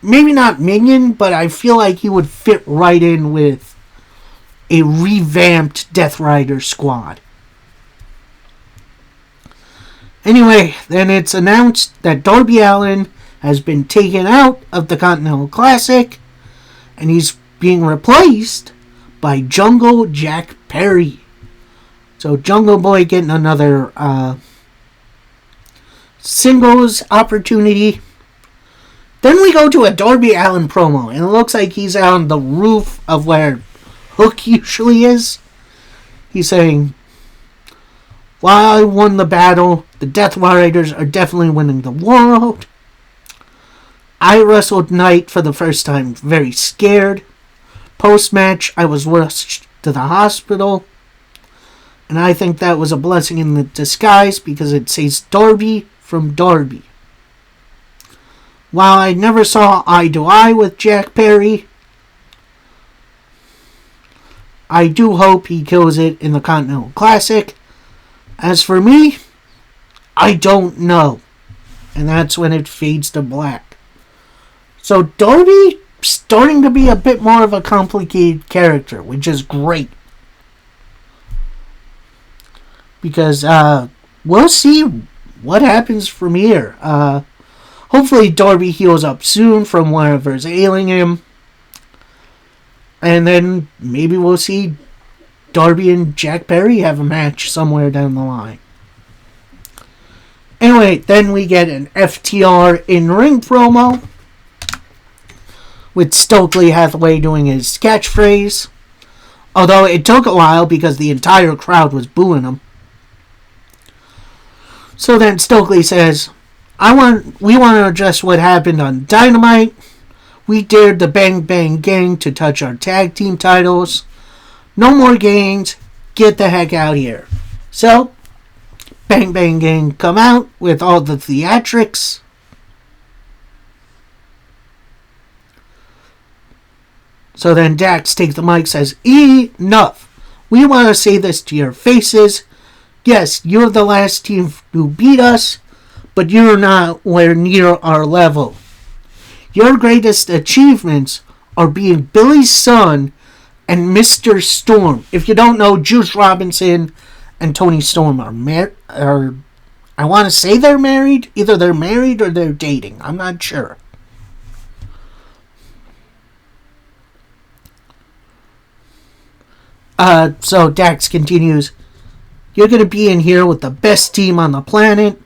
maybe not minion, but I feel like he would fit right in with a revamped Death Rider squad. Anyway, then it's announced that Darby Allin has been taken out of the Continental Classic, and he's being replaced by Jungle Jack Perry. So Jungle Boy getting another singles opportunity. Then we go to a Darby Allin promo, and it looks like he's on the roof of where Hook usually is. He's saying, while I won the battle, the Death Riders are definitely winning the world. I wrestled Knight for the first time very scared. Post-match, I was rushed to the hospital. And I think that was a blessing in the disguise because it saves Darby from Darby. While I never saw eye to eye with Jack Perry, I do hope he kills it in the Continental Classic. As for me, I don't know. And that's when it fades to black. So Darby starting to be a bit more of a complicated character, which is great. Because we'll see what happens from here. Hopefully Darby heals up soon from whatever's ailing him. And then maybe we'll see Darby and Jack Perry have a match somewhere down the line. Anyway, then we get an FTR in-ring promo with Stokely Hathaway doing his catchphrase. Although it took a while because the entire crowd was booing him. So then Stokely says, we want to address what happened on Dynamite. We dared the Bang Bang Gang to touch our tag team titles. No more gangs. Get the heck out here. So, Bang Bang Gang come out with all the theatrics. So then Dax takes the mic, says, enough. We want to say this to your faces. Yes, you're the last team who beat us, but you're nowhere near our level. Your greatest achievements are being Billy's son and Mr. Storm. If you don't know, Juice Robinson and Tony Storm are I want to say they're married. Either they're married or they're dating. I'm not sure. So Dax continues, you're going to be in here with the best team on the planet,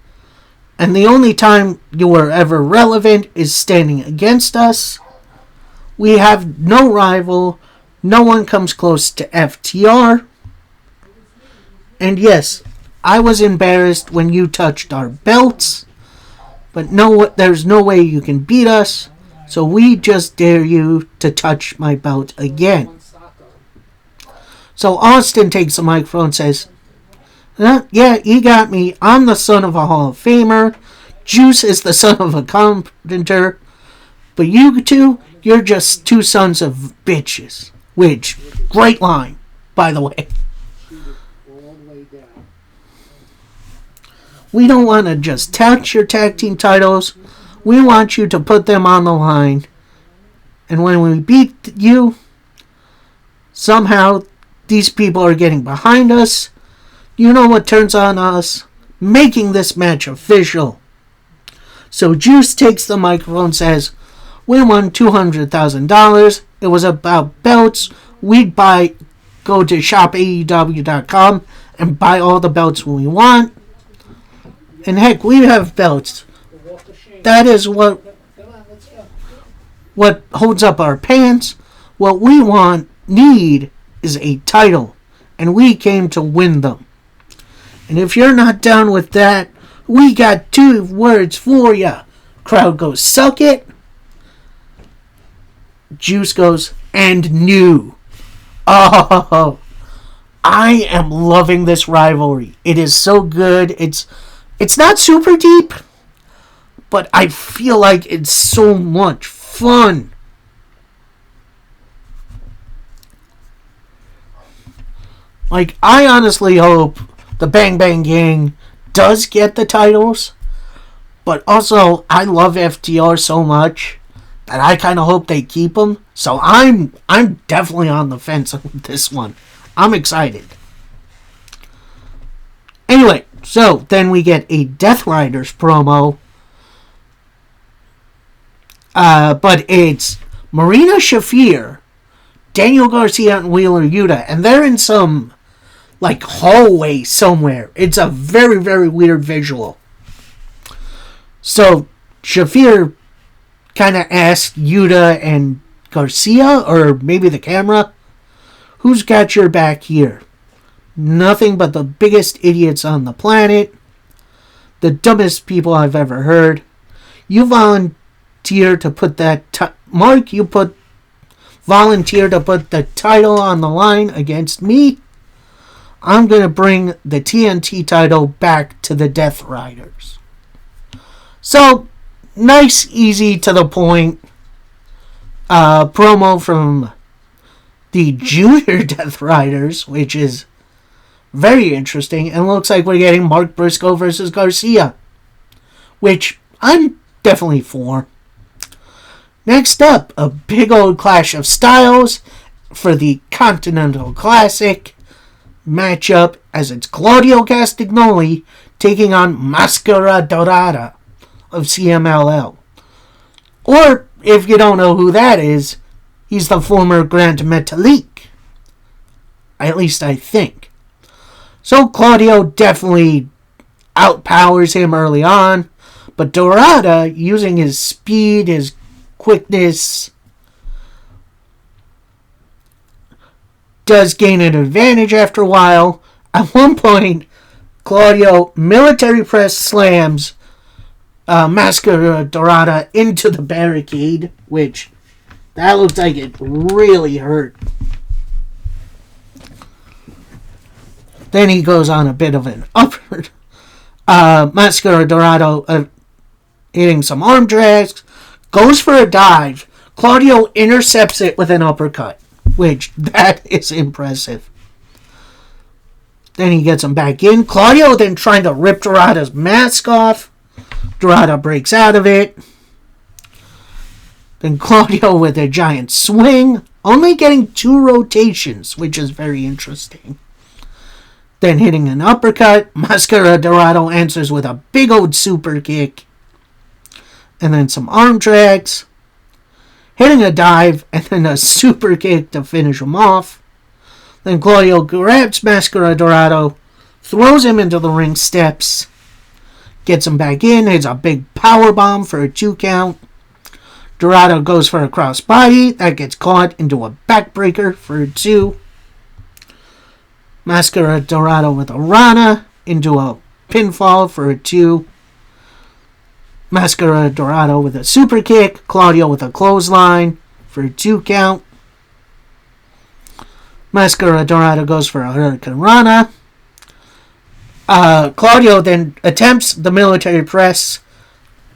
and the only time you were ever relevant is standing against us. We have no rival. No one comes close to FTR. And yes, I was embarrassed when you touched our belts, but there's no way you can beat us, so we just dare you to touch my belt again. So Austin takes the microphone and says, yeah, you got me. I'm the son of a Hall of Famer. Juice is the son of a carpenter. But you two, you're just two sons of bitches. Which, great line, by the way. We don't want to just touch your tag team titles. We want you to put them on the line. And when we beat you, somehow these people are getting behind us. You know what turns on us? Making this match official. So Juice takes the microphone and says, we won $200,000. It was about belts. We'd go to shopaew.com and buy all the belts we want. And heck, we have belts. That is what holds up our pants. What we need is a title. And we came to win them. And if you're not down with that, we got two words for ya. Crowd goes, suck it. Juice goes, and new. Oh, I am loving this rivalry. It is so good. It's not super deep, but I feel like it's so much fun. Like, I honestly hope the Bang Bang Gang does get the titles, but also I love FTR so much that I kind of hope they keep them. So I'm definitely on the fence with this one. I'm excited. Anyway, so then we get a Death Riders promo. But it's Marina Shafir, Daniel Garcia, and Wheeler Yuta. And they're in some hallway somewhere. It's a very, very weird visual. So Shafir kind of asked Yuta and Garcia, or maybe the camera, who's got your back here? Nothing but the biggest idiots on the planet. The dumbest people I've ever heard. You volunteer to put that... Mark, you volunteer to put the title on the line against me. I'm going to bring the TNT title back to the Death Riders. So, nice, easy, to the point promo from the Junior Death Riders, which is very interesting, and looks like we're getting Mark Briscoe versus Garcia, which I'm definitely for. Next up, a big old clash of styles for the Continental Classic matchup, as it's Claudio Castagnoli taking on Mascara Dorada of CMLL. Or, if you don't know who that is, he's the former Grand Metalik. At least I think. So Claudio definitely outpowers him early on, but Dorada, using his speed, his quickness, does gain an advantage after a while. At one point, Claudio military press slams Mascara Dorada into the barricade, which that looked like it really hurt. Then he goes on a bit of an upward. Mascara Dorada hitting some arm drags, goes for a dive. Claudio intercepts it with an uppercut, which that is impressive. Then he gets him back in. Claudio then trying to rip Dorada's mask off. Dorada breaks out of it. Then Claudio with a giant swing, only getting 2 rotations, which is very interesting. Then hitting an uppercut. Mascara Dorada answers with a big old super kick. And then some arm drags. Hitting a dive, and then a super kick to finish him off. Then Claudio grabs Mascara Dorada, throws him into the ring steps, gets him back in, hits a big power bomb for a 2 count. Dorada goes for a crossbody, that gets caught into a backbreaker for a 2. Mascara Dorada with a Rana into a pinfall for a 2. Mascara Dorada with a super kick. Claudio with a clothesline for a 2 count. Mascara Dorada goes for a Hurricane Rana. Claudio then attempts the military press.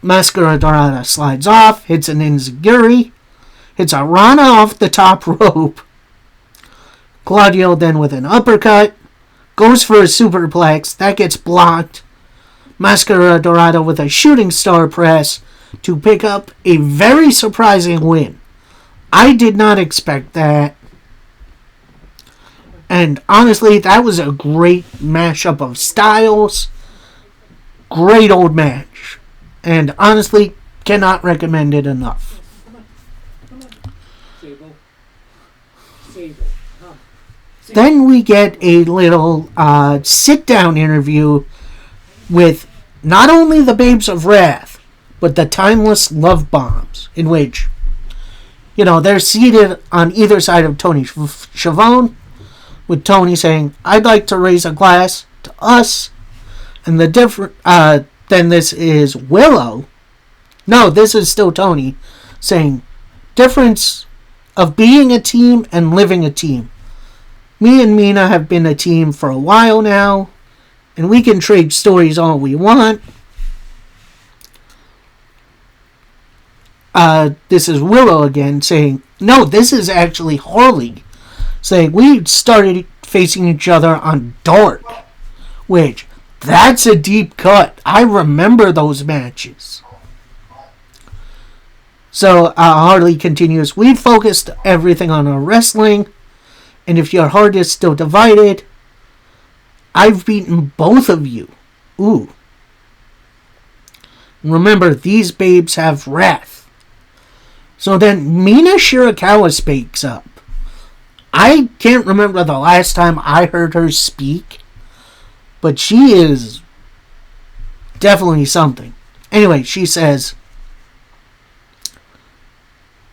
Mascara Dorada slides off, hits an enziguri, hits a Rana off the top rope. Claudio then with an uppercut, goes for a superplex, that gets blocked. Mascara Dorada with a shooting star press to pick up a very surprising win. I did not expect that. And honestly, that was a great mashup of styles. Great old match. And honestly, cannot recommend it enough. Then we get a little sit-down interview with not only the Babes of Wrath, but the Timeless Love Bombs, in which, they're seated on either side of Tony Schiavone, with Tony saying, "I'd like to raise a glass to us," and then this is Willow. No, this is still Tony saying, "Difference of being a team and living a team. Me and Mina have been a team for a while now, and we can trade stories all we want." This is Willow again saying, no, this is actually Harley saying, "We started facing each other on Dark," which, that's a deep cut. I remember those matches. So Harley continues, "We focused everything on our wrestling, and if your heart is still divided, I've beaten both of you." Ooh. Remember, these babes have wrath. So then Mina Shirakawa speaks up. I can't remember the last time I heard her speak, but she is definitely something. Anyway, she says,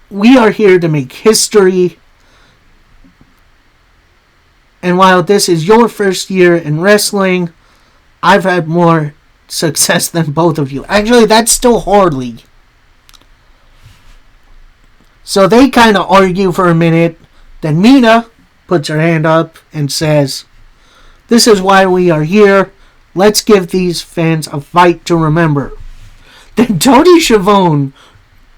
"We are here to make history, And while this is your first year in wrestling, I've had more success than both of you. Actually, that's still Harley. So they kind of argue for a minute. Then Mina puts her hand up and says, "This is why we are here. Let's give these fans a fight to remember." Then Tony Schiavone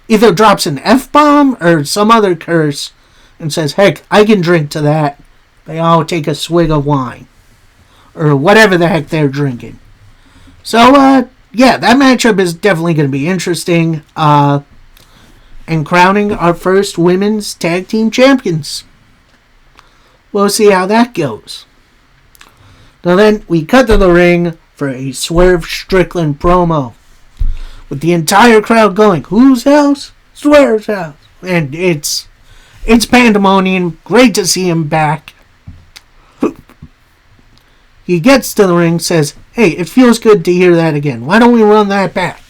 either drops an F-bomb or some other curse and says, "Heck, I can drink to that." They all take a swig of wine. Or whatever the heck they're drinking. So, yeah, that matchup is definitely going to be interesting. And crowning our first women's tag team champions. We'll see how that goes. Now then, we cut to the ring for a Swerve Strickland promo. With the entire crowd going, "Whose house? Swerve's house." And it's pandemonium. Great to see him back. He gets to the ring, says, "Hey, it feels good to hear that again. Why don't we run that back?"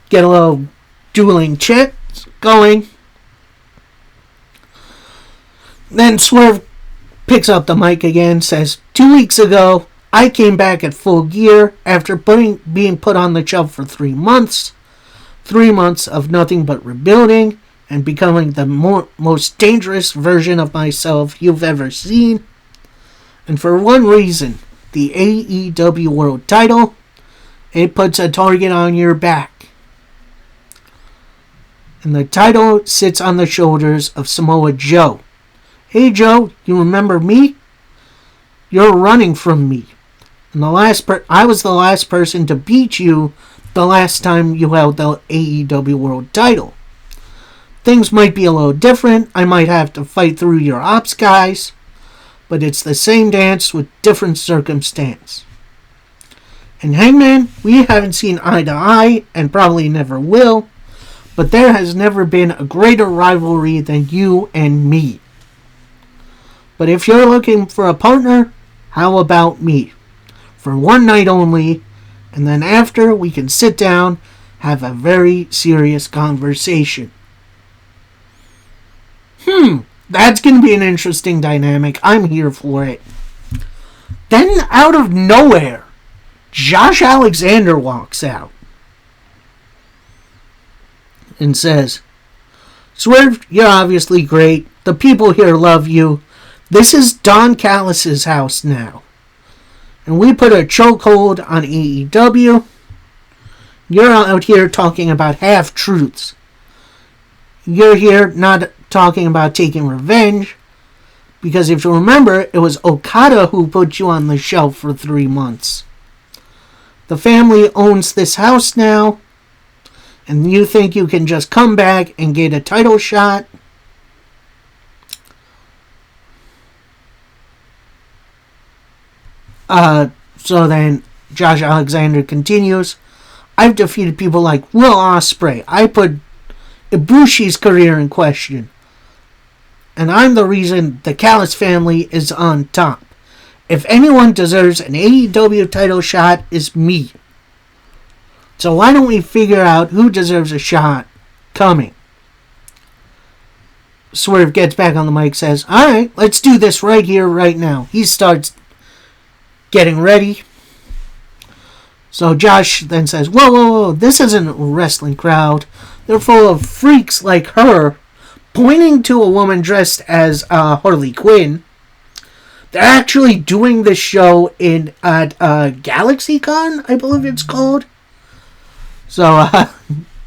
Get a little dueling chants going. Then Swerve picks up the mic again, says, "2 weeks ago, I came back at full gear after being put on the shelf for 3 months. 3 months of nothing but rebuilding and becoming the most dangerous version of myself you've ever seen. And for one reason, the AEW World Title, it puts a target on your back. And the title sits on the shoulders of Samoa Joe. Hey Joe, you remember me? You're running from me. And I was the last person to beat you the last time you held the AEW World Title. Things might be a little different. I might have to fight through your ops guys. But it's the same dance with different circumstance. And Hangman, we haven't seen eye to eye and probably never will. But there has never been a greater rivalry than you and me. But if you're looking for a partner, how about me? For one night only, and then after we can sit down, have a very serious conversation." That's going to be an interesting dynamic. I'm here for it. Then, out of nowhere, Josh Alexander walks out and says, "Swerve, you're obviously great. The people here love you. This is Don Callis' house now. And we put a chokehold on AEW. You're out here talking about half-truths. You're here not talking about taking revenge. Because if you remember, it was Okada who put you on the shelf for 3 months. The family owns this house now. And you think you can just come back and get a title shot?" So then Josh Alexander continues, "I've defeated people like Will Ospreay. I put Ibushi's career in question. And I'm the reason the Callis family is on top. If anyone deserves an AEW title shot, it's me. So why don't we figure out who deserves a shot coming?" Swerve gets back on the mic, says, "Alright, let's do this right here, right now." He starts getting ready. So Josh then says, whoa, this isn't a wrestling crowd. They're full of freaks like her," pointing to a woman dressed as Harley Quinn. They're actually doing this show at GalaxyCon, I believe it's called. So,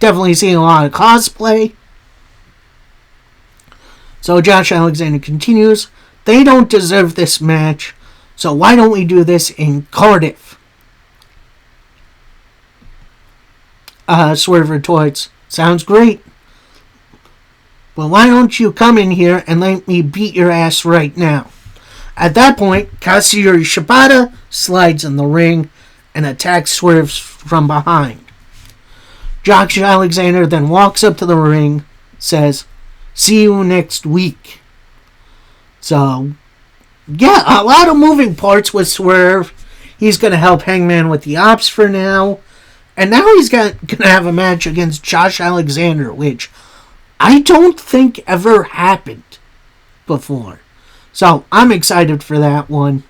definitely seeing a lot of cosplay. So Josh Alexander continues, "They don't deserve this match, so why don't we do this in Cardiff?" Swerve retorts, "Sounds great. Well, why don't you come in here and let me beat your ass right now?" At that point, Katsuyori Shibata slides in the ring and attacks Swerve from behind. Josh Alexander then walks up to the ring, says, "See you next week." So, yeah, a lot of moving parts with Swerve. He's going to help Hangman with the ops for now. And now he's going to have a match against Josh Alexander, which I don't think ever happened before. So I'm excited for that one.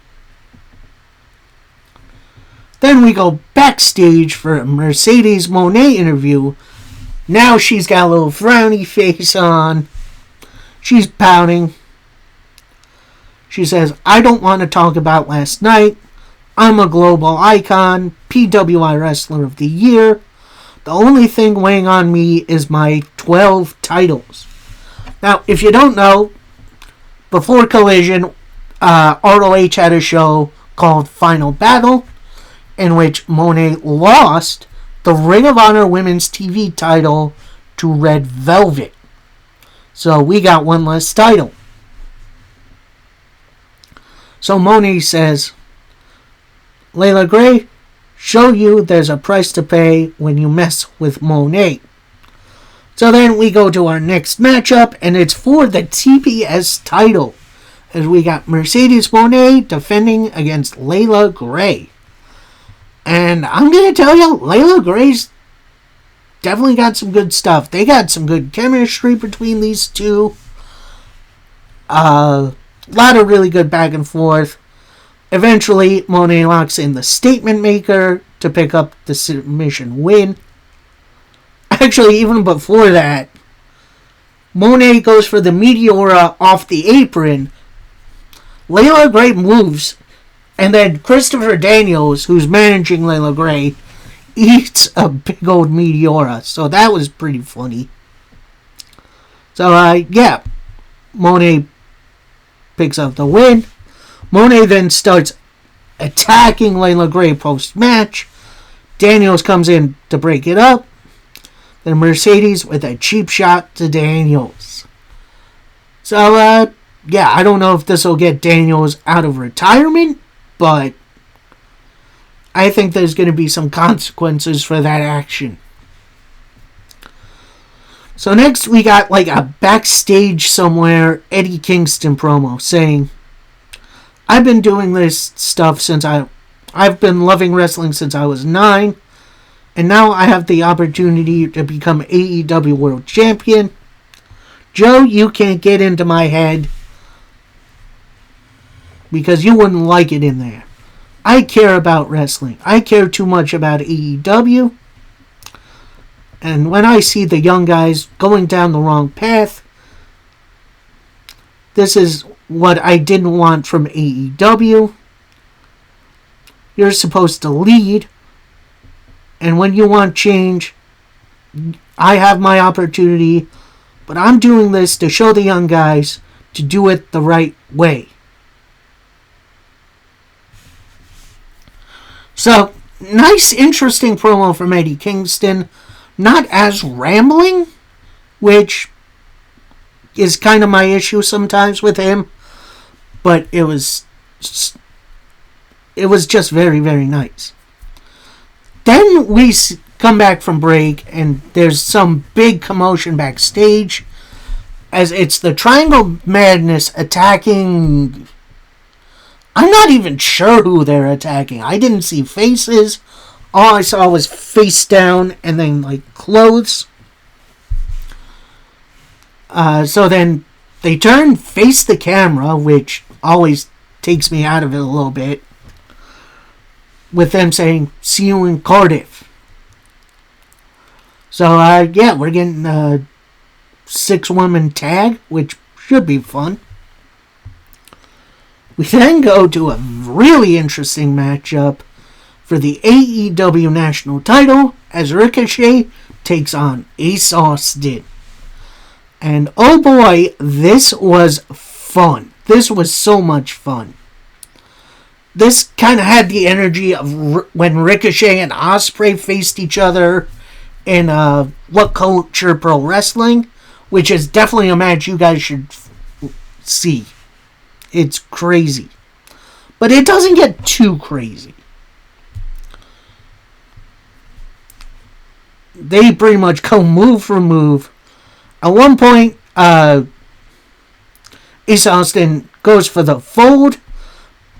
Then we go backstage for a Mercedes Moné interview. Now she's got a little frowny face on. She's pouting. She says, I don't want to talk about last night. I'm a global icon, PWI Wrestler of the Year. The only thing weighing on me is my 12 titles. Now, if you don't know, before Collision, ROH had a show called Final Battle, in which Moné lost the Ring of Honor Women's TV title to Red Velvet. So we got one less title. So Moné says, Layla Gray, show you there's a price to pay when you mess with Moné. So then we go to our next matchup, and it's for the TBS title, as we got Mercedes Moné defending against Layla Gray. And I'm going to tell you, Layla Gray's definitely got some good stuff. They got some good chemistry between these two. A lot of really good back and forth. Eventually, Moné locks in the Statement Maker to pick up the submission win. Actually, even before that, Moné goes for the Meteora off the apron. Layla Gray moves, and then Christopher Daniels, who's managing Layla Gray, eats a big old Meteora. So that was pretty funny. So, yeah, Moné picks up the win. Moné then starts attacking Layla Gray post-match. Daniels comes in to break it up. Then Mercedes with a cheap shot to Daniels. So, yeah, I don't know if this will get Daniels out of retirement, but I think there's going to be some consequences for that action. So next we got like a backstage somewhere Eddie Kingston promo saying, I've been doing this stuff since I've been loving wrestling since I was 9, and now I have the opportunity to become AEW World Champion. Joe, you can't get into my head because you wouldn't like it in there. I care about wrestling. I care too much about AEW. And when I see the young guys going down the wrong path, this is what I didn't want from AEW. You're supposed to lead. And when you want change, I have my opportunity. But I'm doing this to show the young guys to do it the right way. So, nice, interesting promo from Eddie Kingston. Not as rambling, which is kind of my issue sometimes with him. But it was just very, very nice. Then we come back from break, and there's some big commotion backstage, as it's the Triangle Madness attacking. I'm not even sure who they're attacking. I didn't see faces. All I saw was face down and then like clothes. So then they turn, face the camera, which always takes me out of it a little bit, with them saying, see you in Cardiff. So, yeah, we're getting a 6-woman tag, which should be fun. We then go to a really interesting matchup for the AEW National title as Ricochet takes on Ace Austin. And oh boy, this was fun. This was so much fun. This kind of had the energy of when Ricochet and Ospreay faced each other in What Culture Pro Wrestling, which is definitely a match you guys should see. It's crazy. But it doesn't get too crazy. They pretty much go move for move. At one point, Ace Austin goes for the fold,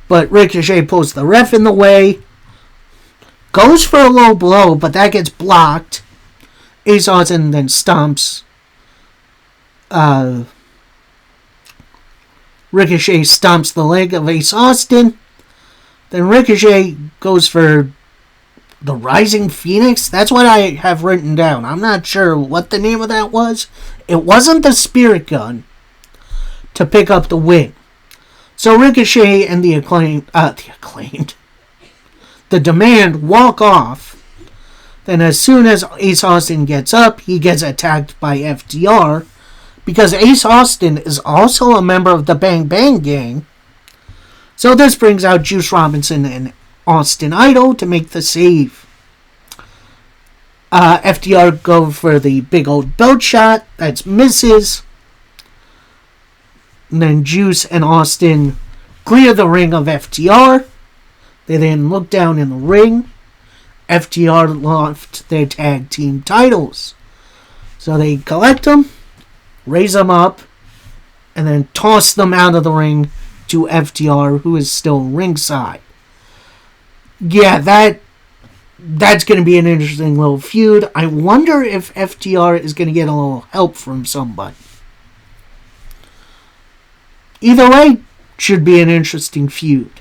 but Ricochet pulls the ref in the way. Goes for a low blow, but that gets blocked. Ace Austin then stomps Ricochet stomps the leg of Ace Austin. Then Ricochet goes for the Rising Phoenix. That's what I have written down. I'm not sure what the name of that was. It wasn't the Spirit Gun to pick up the win. So Ricochet and the Demand walk off. Then as soon as Ace Austin gets up, he gets attacked by FTR because Ace Austin is also a member of the Bang Bang Gang. So this brings out Juice Robinson and Austin Idol to make the save. FTR go for the big old belt shot. That's misses. And then Juice and Austin clear the ring of FTR. They then look down in the ring. FTR lost their tag team titles. So they collect them, raise them up, and then toss them out of the ring to FTR, who is still ringside. Yeah, that's going to be an interesting little feud. I wonder if FTR is going to get a little help from somebody. Either way, should be an interesting feud.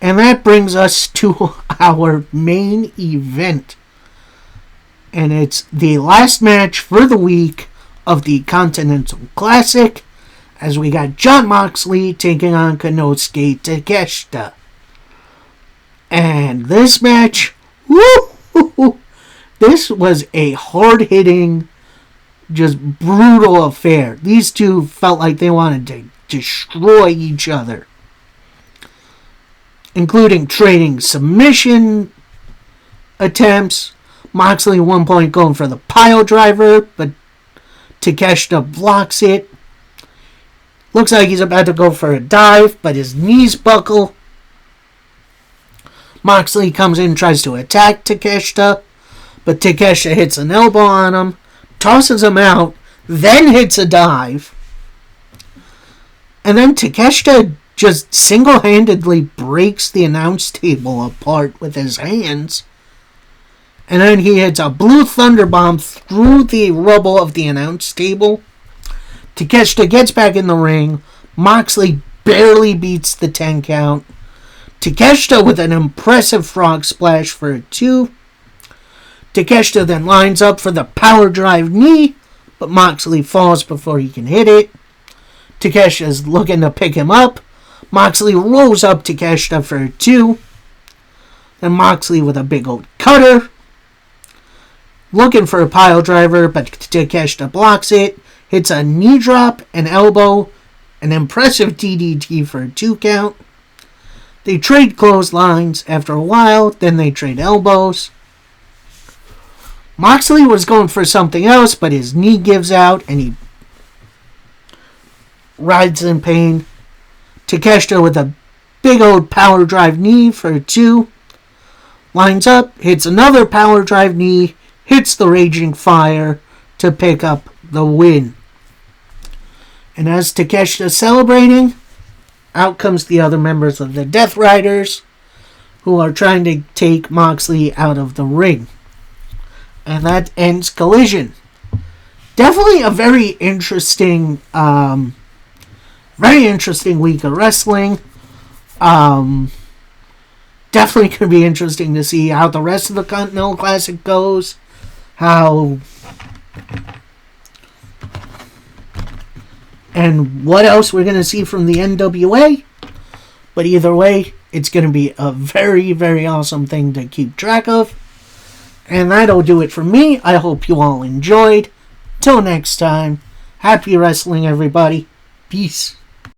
And that brings us to our main event. And it's the last match for the week of the Continental Classic, as we got Jon Moxley taking on Konosuke Takeshita. And this match, this was a hard-hitting, just brutal affair. These two felt like they wanted to destroy each other, including trading submission attempts. Moxley at one point going for the pile driver, but Takeshita blocks it. Looks like he's about to go for a dive, but his knees buckle. Moxley comes in and tries to attack Takeshita, but Takeshita hits an elbow on him, tosses him out, then hits a dive. And then Takeshita just single-handedly breaks the announce table apart with his hands. And then he hits a blue thunder bomb through the rubble of the announce table. Takeshita gets back in the ring. Moxley barely beats the 10 count. Takeshita with an impressive frog splash for a 2. Takeshita then lines up for the power drive knee, but Moxley falls before he can hit it. Takeshita's looking to pick him up. Moxley rolls up Takeshita for a 2. Then Moxley with a big old cutter. Looking for a pile driver, but Takeshita blocks it. Hits a knee drop, an elbow, an impressive DDT for a 2 count. They trade clotheslines after a while, then they trade elbows. Moxley was going for something else, but his knee gives out and he rides in pain. Takeshita with a big old power drive knee for a 2. Lines up, hits another power drive knee, hits the Raging Fire to pick up the win. And as Takeshita's celebrating, out comes the other members of the Death Riders, who are trying to take Moxley out of the ring. And that ends Collision. Definitely a very interesting week of wrestling. Definitely going to be interesting to see how the rest of the Continental Classic goes. And what else we're going to see from the NWA. But either way, it's going to be a very, very awesome thing to keep track of. And that'll do it for me. I hope you all enjoyed. Till next time, happy wrestling, everybody. Peace.